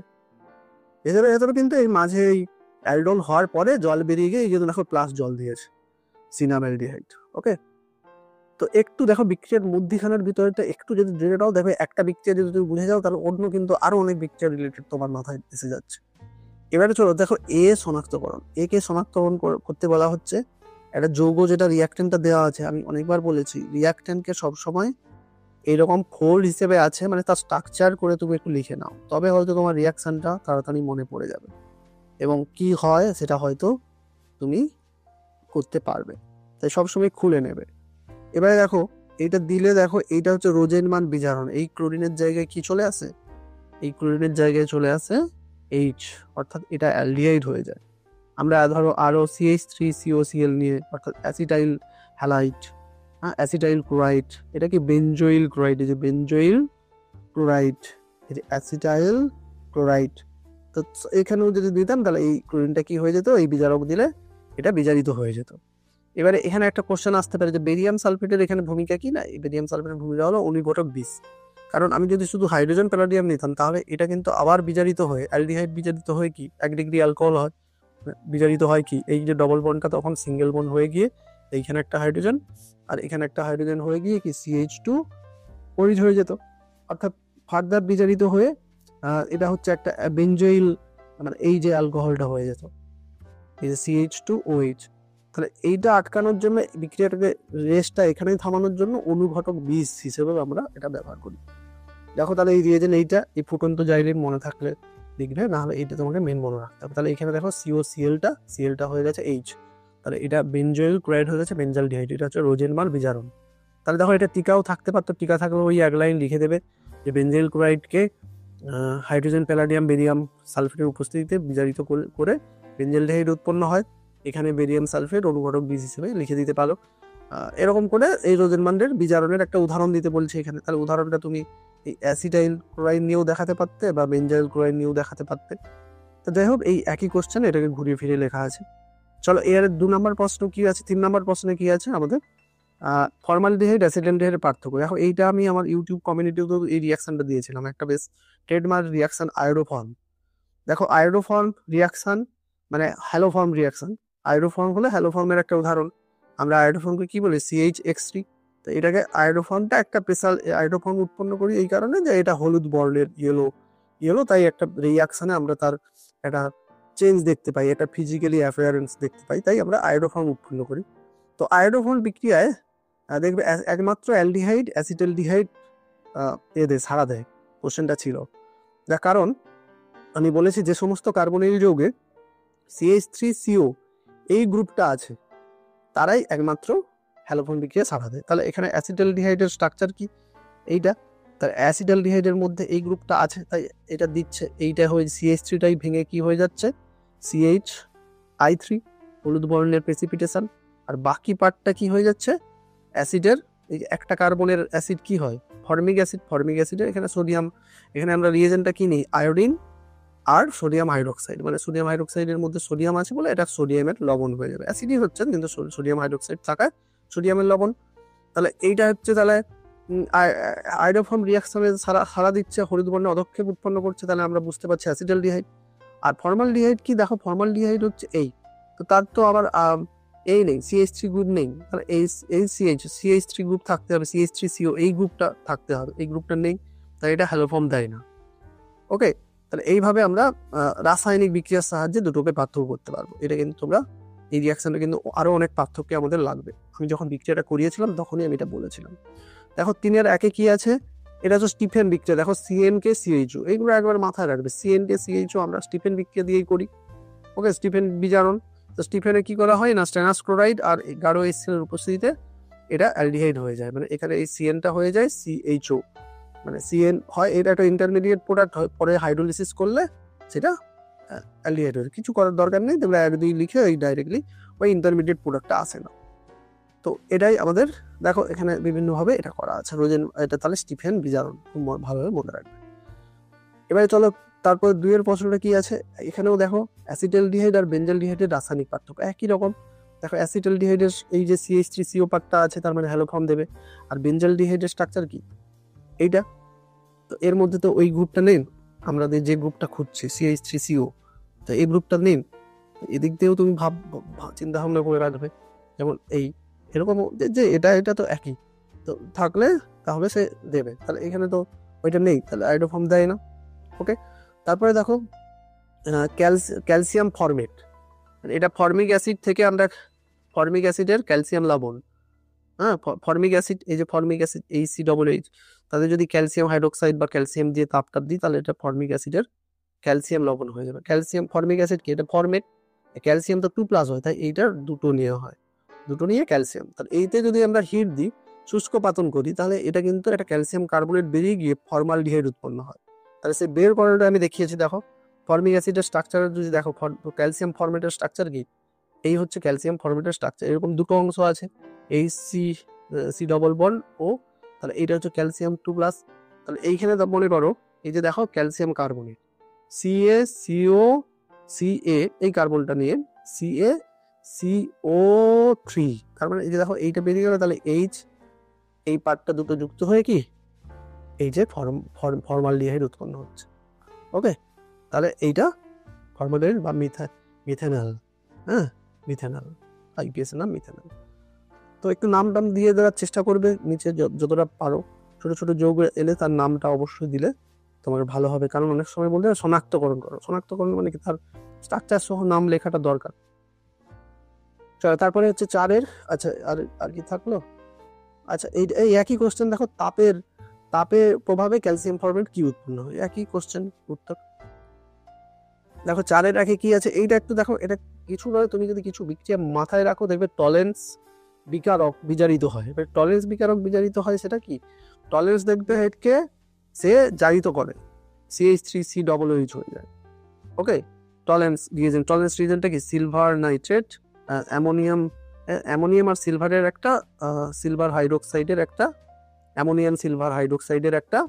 এছাড়া এছাড়া কিন্তু এই মাঝে এই অ্যালডোল হওয়ার পরে জল বেরিয়ে গিয়ে এই যে দেখো প্লাস জল দিয়েছে সিনামেলডিহাইড। ওকে, তো একটু দেখো বিক্রিয়ার মধ্যিখানের ভিতরেটা একটু যদি জেনে নাও, দেখো একটা বিক্রিয়া যদি তুমি বুঝে যাও তাহলে অন্য কিন্তু আরো অনেক বিক্রিয়া রিলেটেড তোমার মাথায় এসে যাচ্ছে। এবারে চলো দেখো এ শনাক্তকরণ, এ কে শনাক্তকরণ করতে বলা হচ্ছে একটা যৌগ যেটা রিয়াক্টেন্টটা দেওয়া আছে, আমি অনেকবার বলেছি রিয়াক্টেন্টকে সবসময় এইরকম ফোল্ড হিসেবে আছে, মানে তার স্ট্রাকচার করে তুমি একটু লিখে নাও, তবে হয়তো তোমার রিয়াকশনটা তাড়াতাড়ি মনে পড়ে যাবে এবং কি হয় সেটা হয়তো তুমি করতে পারবে, তাই সবসময় খুলে নেবে। এবারে দেখো এইটা দিলে, দেখো এইটা হচ্ছে রোজেনমান বিজারণ, এই ক্লোরিনের জায়গায় কি চলে আসে, এই ক্লোরিনের জায়গায় চলে আসে এইচ, অর্থাৎ এটা অ্যালডিহাইড হয়ে যায়। আমরা ধরো আরো CH3COCl নিয়ে, অর্থাৎ অ্যাসিটাইল হ্যালাইড, হ্যাঁ অ্যাসিটাইল ক্লোরাইড, এটা কি বেনজোইল ক্লোরাইড, এই যে বেনজোইল ক্লোরাইড, এই যে অ্যাসিটাইল ক্লোরাইড। তো এখানেও যদি দিতাম তাহলে এই ক্লোরিনটা কি হয়ে যেত, এই বিজারক দিলে এটা বিজারিত হয়ে যেত। এবারে এখানে একটা কোশ্চেন আসতে পারে যে বেরিয়াম সালফেটের এখানে ভূমিকা কি, না এই বেরিয়াম সালফেটের ভূমিকা হলো অনুঘটক বিষ। কারণ আমি যদি শুধু হাইড্রোজেন প্যালাডিয়াম নিতাম তাহলে এটা কিন্তু আবার বিজারিত হয়ে অ্যালডিহাইড বিজারিত হয়ে কি 1 ডিগ্রি অ্যালকোহল হয়, বিজারিত হয় কি এই যে ডবল বন্ডটা তখন সিঙ্গেল বন্ড হয়ে গিয়ে এইখানে একটা হাইড্রোজেন আর এখানে একটা হাইড্রোজেন হয়ে গিয়ে কি CH2 OH হয়ে যেত, অর্থাৎ ফার্দার বিজারিত হয়ে এটা হচ্ছে একটা বেনজোইল, মানে এই যে অ্যালকোহলটা হয়ে যেত, এই যে CH2OH। তাহলে এইটা আটকানোর জন্য বিক্রিয়াটাকে রেসটা এখানেই থামানোর জন্য অনুঘটক বিষ হিসেবে আমরা এটা ব্যবহার করি। দেখো তাহলে এই রিয়েজেন্ট এইটা, এই ফুটন্ত জাইলিন মনে থাকলে লিখবে, না হলে এইটা তোমাকে মেন মনে রাখতে হবে। তাহলে এখানে দেখো সিএলটা হয়ে গেছে এইচ, তাহলে এটা বেনজোইল ক্লোরাইড হয়ে গেছে বেনজালডিহাইড, এটা হচ্ছে রোজেনমান বিজারণ। তাহলে দেখো এটা টিকাও থাকতে পারতো, টিকা থাকলে ওই এক লাইন লিখে দেবে যে বেনজোইল ক্লোরাইডকে হাইড্রোজেন প্যালাডিয়াম বেরিয়াম সালফেটের উপস্থিতিতে বিজারিত করে বেনজালডিহাইড উৎপন্ন হয়, এখানে বেরিয়াম সালফেট অনুঘটক বীজ হিসেবে লিখে দিতে পারো। এরকম করে এই রোজেনমান্ডের বিজারণের একটা উদাহরণ দিতে বলছে এখানে, তাহলে উদাহরণটা তুমি এই অ্যাসিটাইল ক্লোরাইড নিয়েও দেখাতে পারতে বা বেনজাইল ক্লোরাইড নিয়েও দেখাতে পারতে। তো যাই হোক এই একই কোশ্চেন, এটাকে ঘুরিয়ে ফিরিয়ে লেখা আছে। চলো এর 2 নম্বর প্রশ্ন কি আছে, 3 নম্বর প্রশ্নে কি আছে আমাদের ফর্মালডিহাইড অ্যাসিটালডিহাইডের পার্থক্য। দেখো এইটা আমি আমার ইউটিউব কমিউনিটিতেও এই রিয়াকশনটা দিয়েছিলাম, একটা বেশ ট্রেডমার্ক রিয়াকশন আয়োডোফর্ম। দেখো আয়োডোফর্ম রিয়াকশন মানে হ্যালোফর্ম রিয়াকশন, আয়োডোফর্ম হলে হ্যালোফর্মের একটা উদাহরণ। আমরা আয়োডোফর্মকে কি বলি CHX3, তো এটাকে আয়োডোফর্মটা একটা স্পেশাল আয়োডোফর্ম উৎপন্ন করি এই কারণে যে এটা হলুদ বর্ণের ইয়েলো, তাই একটা রিয়াকশনে আমরা তার একটা চেঞ্জ দেখতে পাই, একটা ফিজিক্যালি অ্যাপিয়ারেন্স দেখতে পাই, তাই আমরা আয়োডোফর্ম উৎপন্ন করি। তো আয়োডোফর্ম বিক্রিয়ায় দেখবে একমাত্র অ্যালডিহাইড অ্যাসিটালডিহাইড এদের ছাড়া দেয়, কোশ্চেনটা ছিল। যার কারণ আমি বলেছি যে সমস্ত কার্বনিল যৌগে CH3CO এই গ্রুপটা আছে তারাই একমাত্র হ্যালোফর্ম বিক্রিয়া ছাড়া দেয়। তাহলে এখানে অ্যাসিটালডিহাইডের স্ট্রাকচার কি, এইটা, তার অ্যাসিটালডিহাইডের মধ্যে এই গ্রুপটা আছে তাই এটা দিচ্ছে, এইটা হয়ে CH3টাই ভেঙে কি হয়ে যাচ্ছে CHI3 হলুদ বর্ণের প্রেসিপিটেশন, আর বাকি পার্টটা কি হয়ে যাচ্ছে অ্যাসিডের, এই একটা কার্বনের অ্যাসিড কি হয় ফর্মিক অ্যাসিডের এখানে সোডিয়াম, এখানে আমরা রিয়েজেন্টটা কি নেই আয়োডিন আর সোডিয়াম হাইড্রোক্সাইড, মানে সোডিয়াম হাইড্রোক্সাইডের মধ্যে সোডিয়াম আছে বলে এটা সোডিয়ামের লবণ হয়ে যাবে, অ্যাসিডই হচ্ছে কিন্তু সোডিয়াম হাইড্রোক্সাইড থাকায় সোডিয়ামের লবণ। তাহলে এইটা হচ্ছে তাহলে আয়োডোফর্ম রিয়াকশনে সারা দিচ্ছে, হলুদ বর্ণে অধক্ষেপ উৎপন্ন করছে, তাহলে আমরা বুঝতে পারছি অ্যাসিটালডিহাইড। আর ফর্মালডিহাইড কি, দেখো ফর্মালডিহাইড হচ্ছে এই, তো তার তো আবার এই নেই CH3 গ্রুপ নেই, তাহলে এই CH3 গ্রুপ থাকতে হবে, CH3CO এই গ্রুপটা থাকতে হবে, এই গ্রুপটা নেই, তাই এটা হ্যালোফর্ম দেয় না। ওকে, তাহলে এইভাবে আমরা রাসায়নিক বিক্রিয়ার সাহায্যে দুটোকে পার্থক্য করতে পারবো। এটা কিন্তু তোমরা এই রিয়াকশনটা কিন্তু আরো অনেক পার্থক্য আমাদের লাগবে, আমি যখন বিক্রিয়াটা করিয়েছিলাম তখনই আমি এটা বলেছিলাম। দেখো 3-এর 1-এ কি আছে, এটা হচ্ছে স্টিফেন বিক্রিয়া, দেখো CN কে CHO এইগুলো একবার মাথায় রাখবে, CN কে CHO আমরা স্টিফেন বিক্রিয়া দিয়েই করি। ওকে, স্টিফেন বিজারণ, তো স্টিফেনে কি করা হয় না স্টেনাস ক্লোরাইড আর গাঢ় HCl এর উপস্থিতিতে এটা অ্যালডিহাইড হয়ে যায়, মানে এখানে এই CNটা হয়ে যায় CHO, মানে CN হয়, এটা একটা ইন্টারমিডিয়েট প্রোডাক্ট হয়, পরে হাইড্রোলিসিস করলে সেটা অ্যালডিহাইড হয়, কিছু করার দরকার নেই, তোমরা একদিন লিখে ওই ডাইরেক্টলি ওই ইন্টারমিডিয়েট প্রোডাক্টটা আসে না। তো এটাই আমাদের দেখো এখানে বিভিন্নভাবে এটা করা আছে রোজেন, এটা তাহলে স্টিফেন বিজারণ, খুব ভালোভাবে মনে রাখবে। এবারে চলো তারপর 2 এর প্রশ্নটা কি আছে, এখানেও দেখো অ্যাসিটালডিহাইড আর বেঞ্জালডিহাইডের রাসায়নিক পার্থক্য একই রকম। দেখো অ্যাসিটালডিহাইডের এই যে CH3CO পার্টটা আছে, তার মানে হ্যালো ফর্ম দেবে, আর বেঞ্জালডিহাইডের স্ট্রাকচার কি এইটা। তো এর মধ্যে তো ওই গ্রুপটা নেই, আমরা যে গ্রুপটা খুঁজছি CH3CO, তো এই গ্রুপটা নেই। এদিক দিয়েও তুমি চিন্তা ভাবনা করে রাখবে, যেমন এরকম যে এটা তো একই, তো থাকলে তাহলে সে দেবে। তাহলে এখানে তো ওইটা নেই, তাহলে আয়োডোফর্ম দেয় না। ওকে, তারপরে দেখো ক্যালসিয়াম ফরমেট, এটা ফর্মিক অ্যাসিড থেকে আমরা ফর্মিক অ্যাসিডের ক্যালসিয়াম লবণ, হ্যাঁ ফর্মিক অ্যাসিড, এই যে ফর্মিক অ্যাসিড HCOH, তাদের যদি ক্যালসিয়াম হাইড্রোক্সাইড বা ক্যালসিয়াম দিয়ে তাপ দিই, তাহলে এটা ফর্মিক অ্যাসিডের ক্যালসিয়াম লবণ হয়ে যাবে। ক্যালসিয়াম ফর্মিক অ্যাসিড কি, এটা ফরমেট, ক্যালসিয়াম তো 2+ হয়, তাই এইটার দুটো নেওয়া হয়, দুটো নিয়ে ক্যালসিয়াম। তাহলে এইতে যদি আমরা হিট দিই, শুষ্ক পাতন করি, তাহলে এটা কিন্তু একটা ক্যালসিয়াম কার্বনেট বেরিয়ে গিয়ে ফর্মালডিহাইড উৎপন্ন হয়। তাহলে সে বের করাটা আমি দেখিয়েছি। দেখো ফর্মিক অ্যাসিডের স্ট্রাকচার যদি দেখো, ক্যালসিয়াম ফরমেটের স্ট্রাকচার কি, এই হচ্ছে ক্যালসিয়াম ফরমেটের স্ট্রাকচার। এরকম দুটো অংশ আছে, C ডবল বন্ড ও, তাহলে এইটা হচ্ছে ক্যালসিয়াম 2+। তাহলে এইখানে মনে করো, এই যে দেখো ক্যালসিয়াম কার্বনেট CaCO এই কার্বনটা নিয়ে CaCO3, তার মানে এই যে দেখো এইটা বেরিয়ে গেল, তাহলে এই পার্টটা দুটো যুক্ত হয়ে কি এই যে ফর্মালডিহাইড উৎপন্ন হচ্ছে। ওকে, তাহলে এইটা ফর্মালডিহাইড বা মিথেনল, হ্যাঁ মিথেনল, IPS নাম মিথেনল। তো একটু নাম দিয়ে দেওয়ার চেষ্টা করবে নিচে যতটা পারো, ছোট ছোট যৌগ এলে তার নামটা অবশ্যই দিলে তোমার ভালো হবে, কারণ অনেক সময় বলতে শনাক্তকরণ করো, শনাক্তকরণ মানে কি তার স্ট্রাকচার সহ নাম লেখাটা দরকার। তারপরে হচ্ছে 4-এর, আচ্ছা আর কি থাকলো, আচ্ছা এই একই কোশ্চেন দেখো, তাপের প্রভাবে ক্যালসিয়াম ফরমেট কি উৎপন্ন হয়, একই কোশ্চেন উত্তর। দেখো 4-এর আগে কি আছে, এইটা একটু দেখো, এটা কিছু নয়, তুমি যদি কিছু বিক্রিয়া মাথায় রাখো, দেখবে টলেন্স বিকারক বিজারিত হয়। এবার টলেন্স বিকারক বিজারিত হয়, সেটা কি, টলেন্স দেখবে হেডকে সে জারিত করে, CH3COOH হয়ে যায়। ওকে, টলেন্স রিয়েজেন্টটা কি, সিলভার নাইট্রেট, অ্যামোনিয়াম আর সিলভারের একটা সিলভার হাইড্রোক্সাইডের একটা অ্যামোনিয়াম সিলভার হাইড্রোক্সাইডের একটা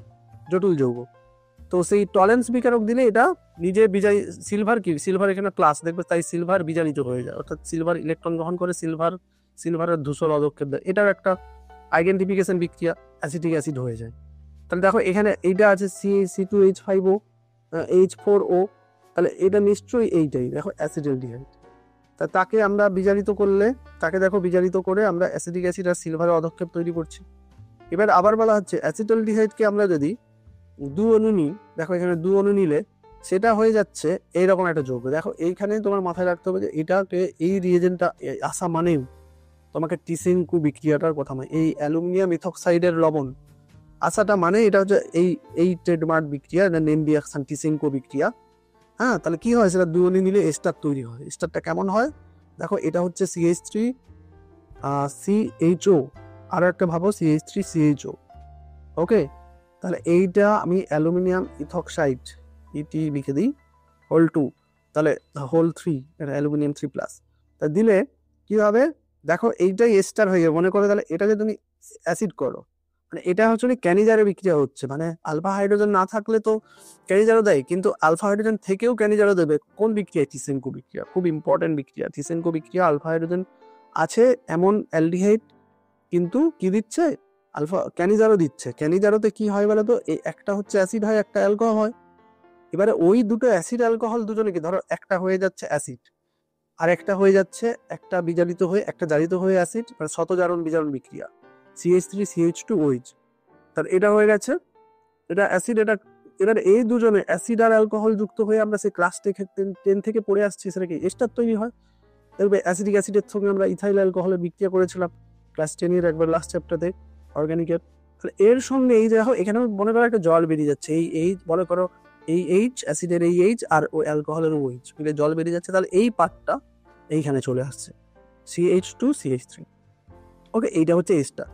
জটিল যৌগ। তো সেই টলেন্স বিকারক দিলে এটা নিজে সিলভার এখানে প্লাস দেখবে, তাই সিলভার বিজারিত হয়ে যায়, অর্থাৎ সিলভার ইলেকট্রন গ্রহণ করে সিলভারের ধূসর পদক্ষেপ দেয়, এটাও একটা আইডেন্টিফিকেশন বিক্রিয়া, অ্যাসিটিক অ্যাসিড হয়ে যায়। তাহলে দেখো এখানে এইটা আছে C2H5O H4O, তাহলে এটা নিশ্চয়ই এইটাই, দেখো অ্যাসিটালডিহাইড। তাকে আমরা বিজারিত করলে, তাকে দেখো বিজারিত করে আমরা অ্যাসিটিক অ্যাসিড আর সিলভারের অধক্ষেপ তৈরি করছি। এবার আবার বলা হচ্ছে অ্যাসিটালডিহাইডকে আমরা যদি 2 অণু নিই, দেখো এখানে 2 অণু নিলে সেটা হয়ে যাচ্ছে এইরকম একটা যৌগ। দেখো এইখানে তোমার মাথায় রাখতে হবে যে এটাকে এই রিয়েজেন্টটা আসা মানেও তোমাকে টিসেঙ্কু বিক্রিয়াটার কথা, মানে এই অ্যালুমিনিয়াম ইথক্সাইডের লবণ আসাটা মানে এটা হচ্ছে এই ট্রেডমার্ক বিক্রিয়া, নেম রিঅ্যাকশন টিসেঙ্কু বিক্রিয়া। হ্যাঁ, তাহলে কি হয়, সেটা 2 অণু নিলে এস্টার তৈরি হয়। এস্টারটা কেমন হয়, দেখো এটা হচ্ছে CH3CHO, আর একটা ভাবো CH3CHO। ওকে, তাহলে এইটা আমি অ্যালুমিনিয়াম ইথক্সাইড ইটি লিখে দিই হোল 2, তাহলে হোল 3, এটা অ্যালুমিনিয়াম 3+, তা দিলে কি হবে, দেখো এইটাই এস্টার হয়ে যাবে। মনে করো তাহলে এটাকে তুমি অ্যাসিড করো, মানে এটা হচ্ছে ক্যানিজারে বিক্রিয়া হচ্ছে, মানে আলফা হাইড্রোজেন না থাকলে তো ক্যানিজারও দেয়, কিন্তু আলফা হাইড্রোজেন থেকেও ক্যানিজারও দেবে। কোন বিক্রিয়া, টিসেঙ্কু বিক্রিয়া, খুব ইম্পর্টেন্ট বিক্রিয়া টিসেঙ্কু বিক্রিয়া। আলফা হাইড্রোজেন আছে এমন অ্যালডিহাইড, কিন্তু কি দিচ্ছে, আলফা ক্যানিজারও দিচ্ছে। ক্যানিজারোতে কি হয় বলো তো, একটা হচ্ছে অ্যাসিড হয়, একটা অ্যালকোহল হয়। এবারে ওই দুটো অ্যাসিড অ্যালকোহল দুজনে কি, ধরো একটা হয়ে যাচ্ছে অ্যাসিড, আর একটা হয়ে যাচ্ছে একটা বিজারিত হয়ে একটা জারিত হয়ে অ্যাসিড, মানে শতজারণ বিজারণ বিক্রিয়া CH3CH2OH। তাহলে এটা হয়ে গেছে, এটা অ্যাসিড, এটা এবার এই দুজনে অ্যাসিড আর অ্যালকোহল যুক্ত হয়ে আমরা সেই ক্লাস 10 থেকে পড়ে আসছি, সেটা কি এস্টার তৈরি হয়। দেখবে অ্যাসিডিক অ্যাসিডের সঙ্গে আমরা ইথাইল অ্যালকোহলের বিক্রিয়া করেছিলাম ক্লাস 10-এর একবার লাস্ট চ্যাপ্টারে অর্গানিকের। তাহলে এর সঙ্গে এই দেখো এখানে মনে করো একটা জল বেরিয়ে যাচ্ছে, এই মনে করো এই অ্যাসিডের এই আর ও অ্যালকোহলের OH মিলে জল বেরিয়ে যাচ্ছে, তাহলে এই পার্টটা এইখানে চলে আসছে CH2CH3। ওকে, এইটা হচ্ছে এস্টার।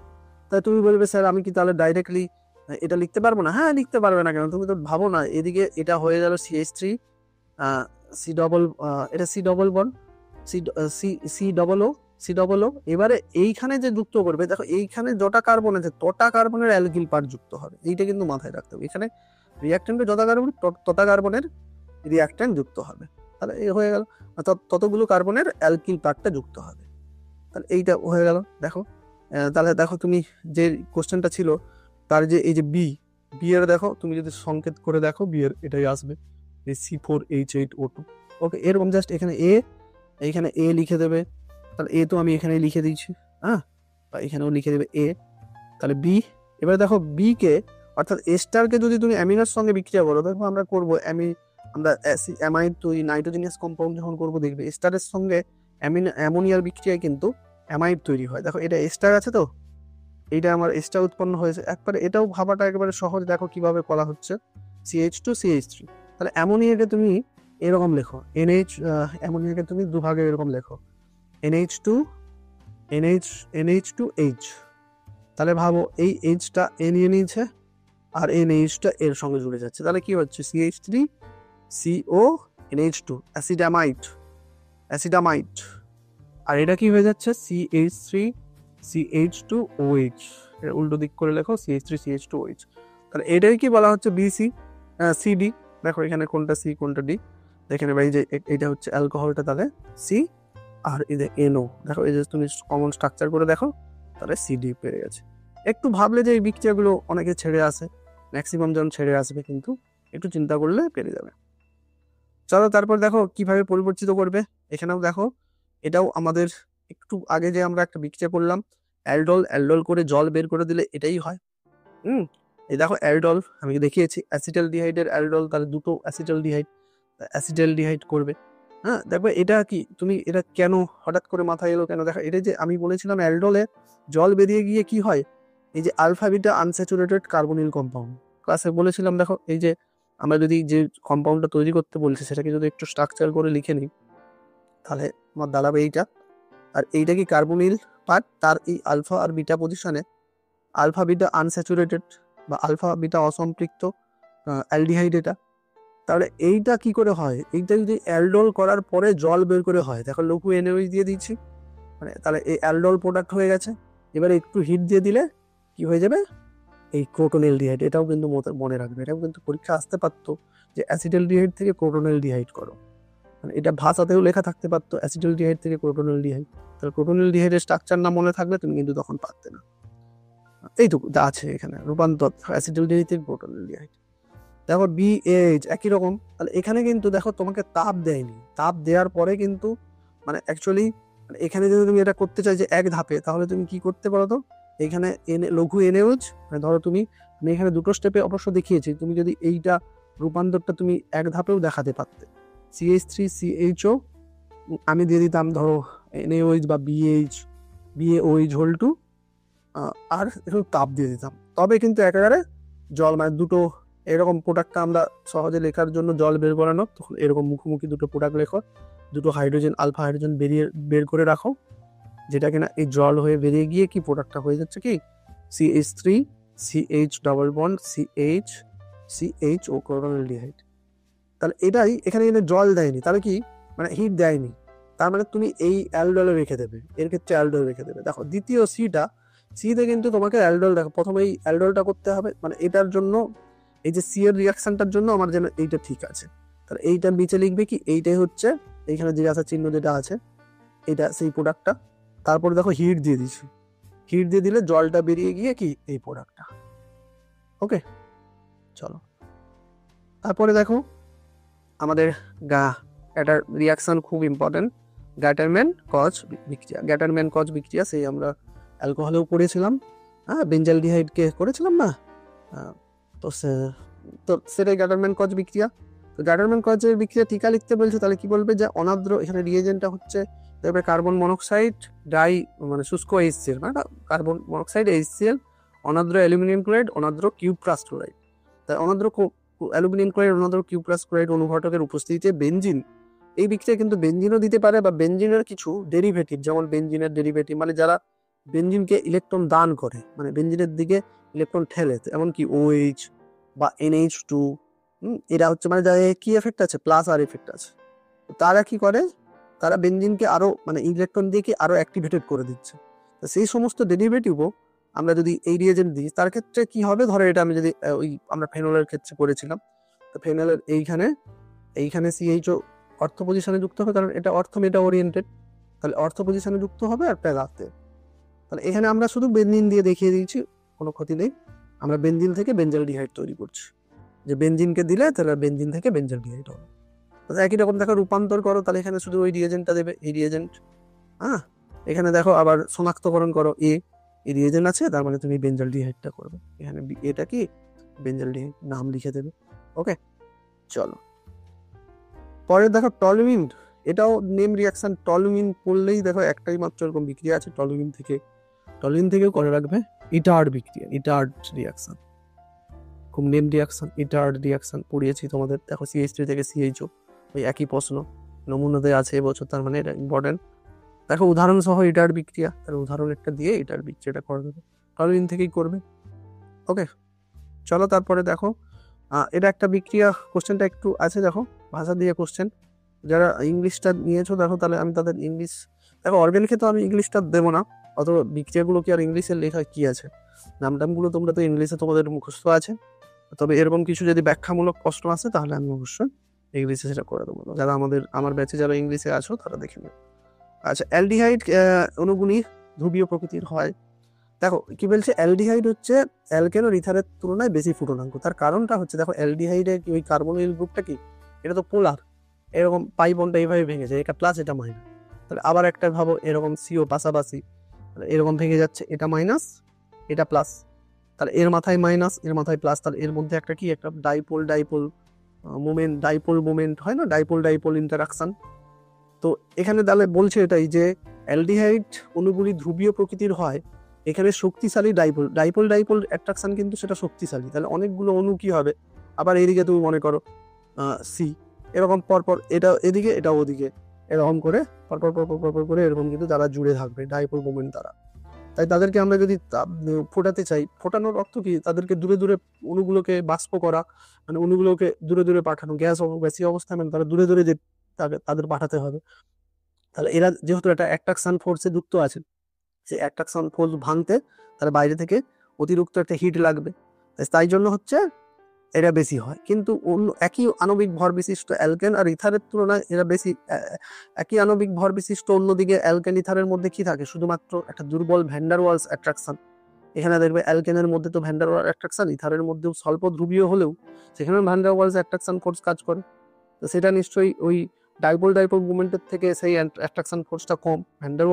তাই তুমি বলবে স্যার আমি কি তাহলে ডাইরেক্টলি এটা লিখতে পারবো না? হ্যাঁ, লিখতে পারবে না কেন, তুমি তো ভাবো না, এদিকে এটা হয়ে গেল CH3 এটা C double bond C double O। এবারে এইখানে যে যুক্ত করবে, দেখো এইখানে যটা কার্বন আছে তটা কার্বনের অ্যালকিল পার্ট যুক্ত হবে, এইটা কিন্তু মাথায় রাখতে হবে। এখানে রিয়াক্ট্যান্টে যত কার্বন তত কার্বনের রিয়াক্ট্যান্ট যুক্ত হবে। তাহলে এই হয়ে গেল, ততগুলো কার্বনের অ্যালকিল পার্টটা যুক্ত হবে। তাহলে এইটা হয়ে গেল। দেখো তাহলে দেখো তুমি যে কোশ্চেনটা ছিল তার যে এই যে বি এর দেখো তুমি যদি সংকেত করে দেখো বি এর এটাই আসবে, এই C4H8O2। ওকে, এরকম জাস্ট এখানে এইখানে এ লিখে দেবে। তাহলে এ তো আমি এখানে লিখে দিয়েছি, হ্যাঁ, বা এখানেও লিখে দেবে এ। তাহলে বি, এবার দেখো বি কে অর্থাৎ এস্টারকে যদি তুমি অ্যামিনোর সঙ্গে বিক্রিয়া করো, দেখো আমরা করবো আমরা অ্যামাইড তৈরি নাইট্রোজেনাস কম্পাউন্ড যখন করবো দেখবে এস্টারের সঙ্গে অ্যামোনিয়ার বিক্রিয়ায় কিন্তু অ্যামাইড তৈরি হয়। দেখো এটা এস্টার আছে, তো এইটা আমার এস্টার উৎপন্ন হয়েছে একবারে, এটাও ভাবাটা একেবারে সহজ। দেখো কিভাবে করা হচ্ছে, CH2CH3। তাহলে অ্যামোনিয়াকে তুমি এরকম লেখো, অ্যামোনিয়াকে তুমি দুভাগে এরকম লেখো, NH2H। তাহলে ভাবো এই এইচটা এ নিয়ে নিয়েছে আর NH টা এর সঙ্গে জুড়ে যাচ্ছে, তাহলে কি হচ্ছে CH3CONH2 অ্যাসিডামাইড। আর এটা কি হয়ে যাচ্ছে CH3CH2OH, এটা উল্টো দিক করে লেখো CH3CH2OH। তাহলে এটাই কি বলা হচ্ছে CD। দেখো এখানে কোনটা সি কোনটা ডি, দেখে নেবে এই যে এটা হচ্ছে অ্যালকোহলটা, তাহলে সি, আর এই যে NO, দেখো এই যে তুমি কমন স্ট্রাকচার করে দেখো, তাহলে CD পেয়ে গেছে। একটু ভাবলে যে এই বিক্রিয়াগুলো অনেকে ছেড়ে আসে, ম্যাক্সিমাম জন ছেড়ে আসবে, কিন্তু একটু চিন্তা করলে পেরে যাবে। চলো তারপর দেখো কিভাবে পরিবর্তিত করবে। এখানেও দেখো এটাও আমাদের একটু আগে যে আমরা একটা বিক্রিয়া করলাম অ্যালডল করে জল বের করে দিলে এটাই হয়। এই দেখো অ্যালডল আমি দেখিয়েছি, অ্যাসিটালডিহাইডের অ্যালডল, তাহলে দুটো অ্যাসিটালডিহাইড করবে। হ্যাঁ, দেখবে এটা কি তুমি এটা কেন হঠাৎ করে মাথায় এলো কেন, দেখো এটা যে আমি বলেছিলাম অ্যালডলে জল বেরিয়ে গিয়ে কি হয়, এই যে alpha beta unsaturated carbonyl compound ক্লাসে বলেছিলাম। দেখো এই যে আমরা যদি যে কম্পাউন্ডটা তৈরি করতে বলছি সেটাকে যদি একটু স্ট্রাকচার করে লিখে নিই, তাহলে আমার দাঁড়াবে এইটা। আর এইটা কি কার্বনিল পার্ট, তার এই আলফা আর বিটা পজিশনে আলফা বিটা আনস্যাচুরেটেড বা আলফা বিটা অসম্পৃক্ত অ্যালডিহাইড এটা। তাহলে এইটা কি করে হয়, এইটা যদি অ্যালডল করার পরে জল বের করে হয়, দেখো লঘু NaOH দিয়ে দিচ্ছি, মানে তাহলে এই অ্যালডল প্রোডাক্ট হয়ে গেছে। এবারে একটু হিট দিয়ে দিলে কি হয়ে যাবে, এই ক্রোটোনেলডিহাইড। এটাও কিন্তু মনে রাখবে, এটাও কিন্তু পরীক্ষা আসতে পারতো যে অ্যাসিটালডিহাইড থেকে ক্রোটোনেলডিহাইড করো, মানে এটা ভাষাতেও লেখা থাকতে পারতো অ্যাসিটালডিহাইড থেকে ক্রোটোনেলডিহাইড। তাহলে ক্রোটোনেলডিহাইডের স্ট্রাকচার না মনে থাকলে তুমি কিন্তু তখন পারতে না। এইটুকু আছে এখানে রূপান্তর অ্যাসিটালডিহাইড থেকে ক্রোটোনেলডিহাইড। দেখো BH একই রকম। তাহলে এখানে কিন্তু দেখো তোমাকে তাপ দেয়নি, তাপ দেওয়ার পরে কিন্তু মানে অ্যাকচুয়ালি এখানে যদি তুমি এটা করতে চাই যে এক ধাপে, তাহলে তুমি কি করতে পারো, তো এখানে লঘু NaOH, মানে ধরো আমি এখানে দুটো স্টেপে অবশ্য দেখিয়েছি, তুমি যদি এইটা রূপান্তরটা তুমি এক ধাপেও দেখাতে পারতে, CH3CHO আমি দিয়ে দিতাম ধরো NaOH বা BaOH হোল টু, আর একটু তাপ দিয়ে দিতাম, তবে কিন্তু একেবারে জল মানে দুটো এরকম প্রোডাক্টটা আমরা সহজে লেখার জন্য জল বের করানো, তখন এরকম মুখোমুখি দুটো প্রোডাক্ট লেখো, দুটো হাইড্রোজেন আলফা হাইড্রোজেন বের করে রাখো, যেটা কিনা এই জল হয়ে বেরিয়ে গিয়ে কি প্রোডাক্টটা হয়ে যাচ্ছে কি CH3CH ডাবল বন্ড CHO ক্লোরোনেলডিহাইড। তাহলে এটাই এখানে জল দেয়নি, তাহলে কি মানে হিট দেয়নি, তার মানে তুমি এই অ্যালডলে রেখে দেবে, এর ক্ষেত্রে অ্যালডল রেখে দেবে। দেখো দ্বিতীয় সিতে কিন্তু তোমাকে অ্যালডল, দেখো প্রথমে এই অ্যালডলটা করতে হবে, মানে এটার জন্য এই যে সি এর রিয়াকশনটার জন্য আমার যেন এইটা ঠিক আছে। তাহলে এইটা নিচে লিখবে কি, এইটাই হচ্ছে এইখানে জিজ্ঞাসা চিহ্ন যেটা আছে এটা সেই প্রোডাক্টটা। তারপরে দেখো হিট দিয়ে দিচ্ছি, হিট দিয়ে দিলে জলটা বেরিয়ে গিয়ে কি এই প্রোডাক্টটা। ওকে, চলো তারপরে দেখো আমাদের একটা রিয়াকশন খুব ইম্পর্টেন্ট, গ্যাটারম্যান কজ বিক্রিয়া, সেই আমরা অ্যালকোহলেও পড়েছিলাম, হ্যাঁ বেঞ্জালডিহাইডকে করেছিলাম না, তো সেটাই গ্যাটারম্যান কজ বিক্রিয়া। তো গ্যাটারম্যান কজের বিক্রিয়া টিকা লিখতে বলছে, তাহলে কি বলবে যে অনাদ্র, এখানে রিয়েজেন্টটা হচ্ছে দেখবে কার্বন মনোক্সাইড মানে শুষ্ক HCl, মানে কার্বন মনোক্সাইড HCl, অনাদ্র অ্যালুমিনিয়াম ক্লোরাইড, অনাদ্র কিউপ্রাস ক্লোরাইড। তাই অনাদ্র অ্যালুমিনিয়াম ক্লোরাইড, অনাদ্র কিউপ্রাস ক্লোরাইড অনুঘটকের উপস্থিতিতে বেনজিন, এই বিক্রিয়া কিন্তু বেনজিনও দিতে পারে, বা বেনজিনের কিছু ডেরিভেটিভ, যেমন বেনজিনের ডেরিভেটিভ মানে যারা বেনজিনকে ইলেকট্রন দান করে, মানে বেনজিনের দিকে ইলেকট্রন ঠেলে, এমনকি OH বা NH2, এরা হচ্ছে মানে যাদের কি এফেক্ট আছে, প্লাস আর এফেক্ট আছে, তারা কি করে, তারা বেনজিনকে আরো মানে ইলেকট্রন দিয়ে কি আরো অ্যাক্টিভেটেড করে দিচ্ছে। তো সেই সমস্ত ডেরিভেটিভও আমরা যদি এই রিয়েজেন্ট দিই তার ক্ষেত্রে কি হবে, ধরো এটা আমি যদি ওই আমরা ফেনলের ক্ষেত্রে করেছিলাম, তো ফেনলের এইখানে সিএইচও অর্থ পজিশনে যুক্ত হবে, কারণ এটা অর্থ মেটা ওরিয়েন্টেড, তাহলে অর্থ পজিশনে যুক্ত হবে আর প্যারাতে। তাহলে এখানে আমরা শুধু বেনজিন দিয়ে দেখিয়ে দিয়েছি, কোনো ক্ষতি নেই। আমরা বেনজিন থেকে বেনজালডিহাইড তৈরি করছি, যে বেনজিনকে দিলে তাহলে বেনজিন থেকে বেনজালডিহাইড হবে। একই রকম দেখো রূপান্তর করো, তাহলে এখানে শুধু ওই রিয়েজেন্টটা দেবে, এই রিয়েজেন্ট। হ্যাঁ, এখানে দেখো আবার শনাক্তকরণ করো, এই রিয়েজেন্ট আছে, তার মানে তুমি বেনজালডিহাইডটা করবে, এখানে এটা কি বেনজালডিহাইড নাম লিখে দেবে। ওকে, চলো পরে দেখো টলুইন, এটাও নেম রিয়াকশন। টলুইন পড়লেই দেখো একটাই মাত্র এরকম বিক্রিয়া আছে, টলুইন থেকেও করে রাখবে ইটার্ড বিক্রিয়া, ইটার্ড রিয়াকশন, খুব নেম রিয়াকশন, ইটার্ড রিয়াকশন পড়িয়েছি তোমাদের। দেখো CH3 থেকে CHO, ওই একই প্রশ্ন নমুনাতে আছে এবছর, তার মানে এটা ইম্পর্টেন্ট। দেখো উদাহরণ সহ ইটার্ড বিক্রিয়া, তার উদাহরণ একটা দিয়ে ইটার্ড বিক্রিয়াটা করে দেবে, টলুইন থেকেই করবে। ওকে, চলো তারপরে দেখো এটা একটা বিক্রিয়া, কোশ্চেনটা একটু আছে দেখো ভাষা দিয়ে কোশ্চেন। যারা ইংলিশটা নিয়েছো দেখো, তাহলে আমি তাদের ইংলিশ দেখো, অর্গানিকে তো আমি ইংলিশটা দেবো না, অত বিক্রিয়াগুলো কি আর ইংলিশের লেখা কি আছে, নামটামগুলো তোমরা তো ইংলিশে তোমাদের মুখস্থ আছে, তবে এরকম কিছু যদি ব্যাখ্যামূলক প্রশ্ন আছে তাহলে আমি অবশ্যই ইংলিশে সেটা করে দেবো। যারা আমার ব্যাচে যারা ইংলিশে আছো তারা দেখে নেবে। আচ্ছা, অ্যালডিহাইড অণুগুলি ধ্রুবীয় প্রকৃতির হয়। দেখো কি বলছে, অ্যালডিহাইড হচ্ছে অ্যালকেন ও ইথারের তুলনায় বেশি ফুটনাঙ্ক। তার কারণটা হচ্ছে দেখো অ্যালডিহাইডের ওই কার্বনিল গ্রুপটা কি, এটা তো পোলার, এরকম পাই বন্ডটা এইভাবে ভেঙেছে, এটা প্লাস এটা মাইনাস। তাহলে আবার একটা ভাবো এরকম সিও পাশাপাশি, এরকম ভেঙে যাচ্ছে, এটা মাইনাস এটা প্লাস, তাহলে এর মাথায় মাইনাস এর মাথায় প্লাস, তাহলে এর মধ্যে একটা কি একটা ডাইপোল মোমেন্ট হয় না, ডাইপোল ইন্টারাকশন। তো এখানে তাহলে বলছে এটাই যে অ্যালডিহাইড অণুগুলি ধ্রুবীয় প্রকৃতির হয়, এখানে শক্তিশালী ডাইপোল অ্যাট্রাকশন কিন্তু সেটা শক্তিশালী, তাহলে অনেকগুলো অণু কি হবে, আবার এদিকে তুমি মনে করো সি, এরকম পরপর এটা এদিকে এটা ওদিকে, এরকম করে পরপর করে এরকম কিন্তু তারা জুড়ে থাকবে ডাইপোল মোমেন্ট দ্বারা। তাই তাদেরকে আমরা যদি ফোটাতে চাই, ফোটানোর অর্থ কি, তাদেরকে দূরে দূরে অণুগুলোকে বাষ্প করা, মানে অণুগুলোকে দূরে দূরে পাঠানো, গ্যাসীয় অবস্থায় মানে তারা দূরে দূরে যে তাদের পাঠাতে হবে। তাহলে এরা যেহেতু একটা অ্যাট্রাকশন ফোর্সে যুক্ত আছে, সেই অ্যাট্রাকশন ফোর্স ভাঙতে তার বাইরে থেকে অতিরিক্ত একটা হিট লাগবে, তাই জন্য হচ্ছে এরা বেশি হয়। কিন্তু অন্য একই আণবিক ভর বিশিষ্ট অ্যালকেন আর ইথারের তুলনায় এরা বেশি, একই আণবিক ভর বিশিষ্ট অন্যদিকে অ্যালকেন ইথারের মধ্যে কি থাকে, শুধুমাত্র একটা দুর্বল ভ্যান্ডার ওয়ালস অ্যাট্রাকশন। এখানে দেখবে অ্যালকেনের মধ্যে তো ভ্যান্ডার ওয়ালস অ্যাট্রাকশন, ইথারের মধ্যেও স্বল্প ধ্রুবীয় হলেও সেখানে ভ্যান্ডার ওয়ালস অ্যাট্রাকশন ফোর্স কাজ করে। তো সেটা নিশ্চয়ই ওই ডাইপোল মুভমেন্টের থেকে সেই অ্যাট্রাকশন ফোর্সটা কম, ভ্যান্ডার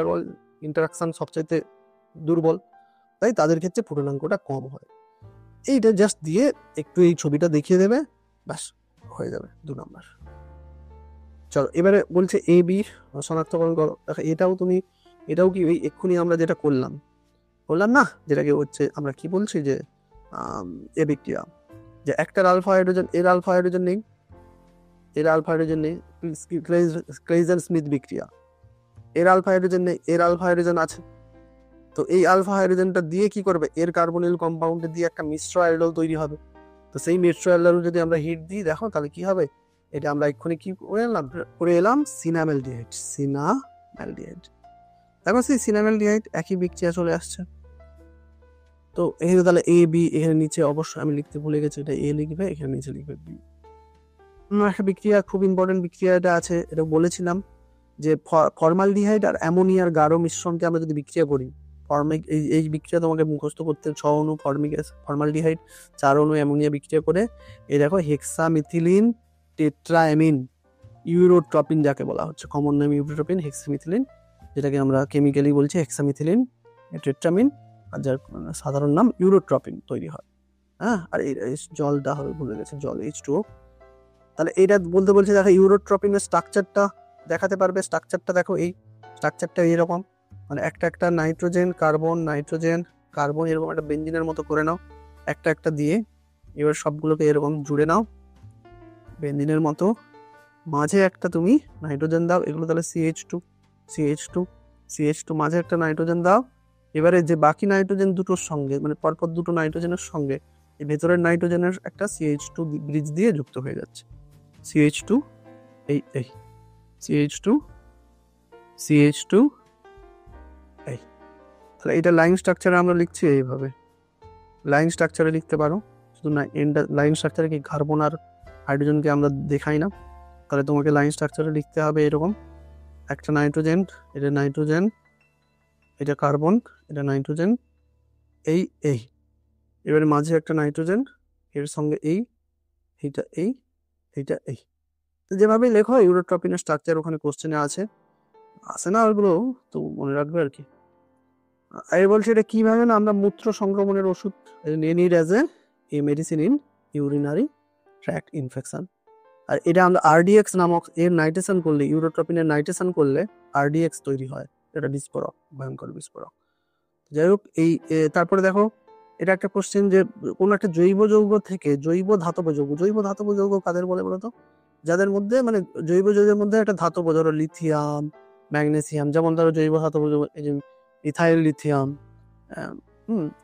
ওয়াল ইন্টারাকশন সবচাইতে দুর্বল, তাই তাদের ক্ষেত্রে পূর্ণাঙ্কটা কম হয়। এইটা জাস্ট দিয়ে একটু এই ছবিটা দেখিয়ে দেবে, ব্যাস হয়ে যাবে 2 নম্বর। চলো এবারে বলছে এ বি শনাক্তকরণ করো। এটাও কি ওই এক্ষুনি আমরা যেটা করলাম না, যেটাকে হচ্ছে আমরা কি বলছি যে এ বিক্রিয়া, যে একটার আলফা হাইড্রোজেন, এর আলফা হাইড্রোজেন নেই, ক্লেইজেন স্মিথ বিক্রিয়া, এর আলফা হাইড্রোজেন নেই, এর আলফা হাইড্রোজেন আছে। তো এই আলফা হাইড্রোজেনটা দিয়ে কি করবে, এর কার্বনিল কম্পাউন্ডে দিয়ে একটা মিশ্র অ্যালডোল তৈরি হবে। তো সেই মিশ্র অ্যালডোল যদি আমরা হিট দিই দেখো তাহলে কি হবে, এটা আমরা এক্ষুনি কি করে এলাম সিনামেলডিহাইড। দেখো সেই সিনামেলডিহাইড একই বিক্রিয়া চলে আসছে। তো এখানে তাহলে এ বি, এখানে নিচে অবশ্যই আমি লিখতে ভুলে গেছি, এটা এ লিখবে, এখানে নিচে লিখবে বি। একটা বিক্রিয়া খুব ইম্পর্টেন্ট বিক্রিয়া এটা আছে, এটা বলেছিলাম যে ফর্মালডিহাইড আর অ্যামোনিয়ার গাঢ় মিশ্রণকে আমরা যদি বিক্রিয়া করি, এই বিক্রিয়া তোমাকে মুখস্থ করতে 6 অণু ফর্মালডিহাইড, 4 অণু অ্যামোনিয়া বিক্রিয়া করে এই দেখো হেক্সামিথিলিন টেট্রাঅ্যামিন ইউরোট্রপিন যাকে বলা হচ্ছে, কমন নাম ইউরোট্রপিন, হেক্সামিথিলিন যেটাকে আমরা কেমিক্যালি বলছি হেক্সামিথিলিন টেট্রামিন, আর যার সাধারণ নাম ইউরোট্রপিন তৈরি হয়। হ্যাঁ, আর এই জলটা হবে ভুলে গেছে, জল H2O। তাহলে এটা বলতে বলছে দেখো ইউরোট্রপিনের স্ট্রাকচারটা দেখাতে পারবে, স্ট্রাকচারটা দেখো, এই স্ট্রাকচারটা এইরকম, মানে একটা নাইট্রোজেন কার্বন এরকম একটা বেঞ্জিনের মতো করে নাও, একটা দিয়ে এবার সবগুলোকে এরকম জুড়ে নাও বেঞ্জিনের মতো, মাঝে একটা তুমি নাইট্রোজেন দাও, এগুলো তাহলে CH2 মাঝে একটা নাইট্রোজেন দাও। এবারে যে বাকি নাইট্রোজেন দুটোর সঙ্গে, মানে পরপর দুটো নাইট্রোজেনের সঙ্গে এই ভেতরের নাইট্রোজেনের একটা CH2 ব্রিজ দিয়ে যুক্ত হয়ে যাচ্ছে, CH2 এই CH2 এই তাহলে এটা লাইন স্ট্রাকচারে আমরা লিখছি এইভাবে, লাইন স্ট্রাকচারে লিখতে পারো। শুধু না লাইন স্ট্রাকচারে কি কার্বন আর হাইড্রোজেনকে আমরা দেখাই না, তাহলে তোমাকে লাইন স্ট্রাকচারে লিখতে হবে এরকম, একটা নাইট্রোজেন, এটা নাইট্রোজেন, এটা কার্বন, এটা নাইট্রোজেন, এই এই এবারে মাঝে একটা নাইট্রোজেন, এর সঙ্গে এইটা এইটা এই। তো যেভাবে লেখো ইউরোট্রপিনের স্ট্রাকচার ওখানে কোশ্চেনে আছে না, ওগুলো তো মনে রাখবে আর কি। আমি বলছি এটা কিভাবে না, আমরা মূত্র সংক্রমণের ওষুধ need as a medicine in urinary tract infection. আর এটা আমরা আরডিএক্স নামক এর নাইট্রেশন করলে, ইউরোট্রপিনের নাইট্রেশন করলে আরডিএক্স তৈরি হয়, এটা বিস্ফোরক, ভয়ঙ্কর বিস্ফোরক। যাই হোক, তারপরে দেখো এটা একটা কোশ্চেন যে কোনো একটা জৈব যৌগ থেকে জৈব ধাতব যৌগ কাদের বলে বলতো? যাদের মধ্যে মানে জৈব যৌগের মধ্যে একটা ধাতব, ধরো লিথিয়াম, ম্যাগনেসিয়াম, যেমন ধরো জৈব ধাতব যৌগ এই যে মিথাইল লিথিয়াম,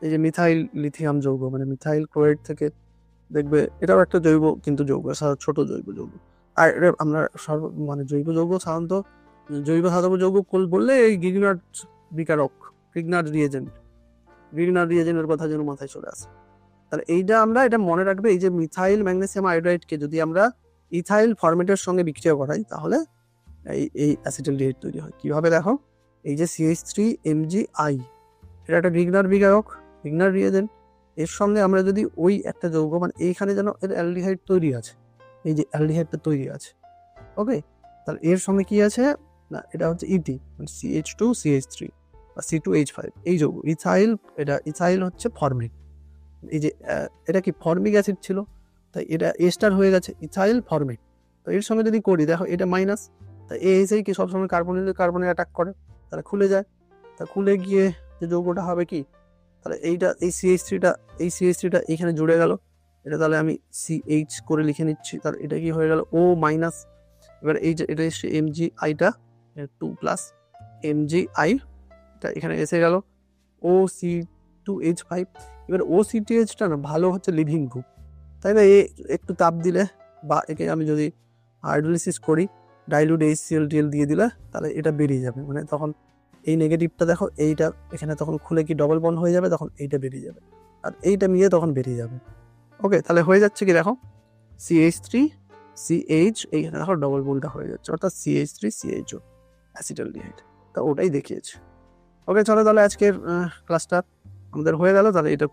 এই যে মিথাইল লিথিয়াম যৌগ মানে মিথাইল ক্লোরাইড থেকে দেখবে, এটাও একটা জৈব কিন্তু যৌগ, ছোট জৈব যৌগ। আর আমরা মানে জৈব যৌগ সাধারণত জৈব ধাতব যৌগ বললে এই গ্রিগনার্ড বিকারক, গ্রিগনার্ড রিয়েজেন্টের কথা যেন মাথায় চলে আসে। তাহলে এইটা আমরা এটা মনে রাখবে, এই যে মিথাইল ম্যাগনেসিয়াম আয়োডাইডকে যদি আমরা ইথাইল ফরম্যাটের সঙ্গে বিক্রিয়া করাই তাহলে এই অ্যাসিটালডিহাইড তৈরি হয়। কিভাবে দেখো, এই যে CH3MgI, এটা একটা গ্রিগনার বিকারক, গ্রিগনার রিয়েজেন্ট, এর সঙ্গে আমরা যদি ওই একটা যৌগ মানে এইখানে যেন এর অ্যালডিহাইড তৈরি আছে, এই যে অ্যালডিহাইডটা তৈরি আছে, ওকে, তাহলে এর সঙ্গে কি আছে না, এটা হচ্ছে ইটি মানে CH2CH3 বা C2H5, এই যৌগ ইথাইল, এটা ইথাইল হচ্ছে ফর্মিক, এই যে এটা কি ফর্মিক অ্যাসিড ছিল, তাই এটা এস্টার হয়ে গেছে ইথাইল ফর্মিক। তো এর সঙ্গে যদি করি দেখো এটা মাইনাস, তাই এসেই কি সবসময় কার্বনে অ্যাটাক করে, তাহলে খুলে যায়, তা খুলে গিয়ে যে যৌগটা হবে কি, তাহলে এইটা এই CH3টা এইখানে জুড়ে গেল, এটা তাহলে আমি CH করে লিখে নিচ্ছি, তাহলে এটা কি হয়ে গেল O মাইনাস। এবার এই যে এটা এসে MgIটা 2+ MgI, এটা এখানে এসে গেল OC2H5। এবার OCTH না ভালো হচ্ছে লিভিং গ্রুপ, তাই না, একটু তাপ দিলে বা একে আমি যদি হাইড্রোলিসিস করি, ডাইলুট HCl দিয়ে দিলে তাহলে এটা বেরিয়ে যাবে, মানে তখন এই নেগেটিভটা দেখো এইটা এখানে তখন খুলে কি ডবল বন্ড হয়ে যাবে, তখন এইটা বেরিয়ে যাবে আর এইটা মিলে তখন বেরিয়ে যাবে। ওকে, তাহলে হয়ে যাচ্ছে কি দেখো CH3CH, এইখানে দেখো ডবল বন্ডটা হয়ে যাচ্ছে, অর্থাৎ CH3CHO অ্যাসিটালডিহাইড, তা ওটাই দেখিয়েছে। ওকে, চলো তাহলে আজকের ক্লাসটা আমাদের হয়ে গেল, তাহলে এটা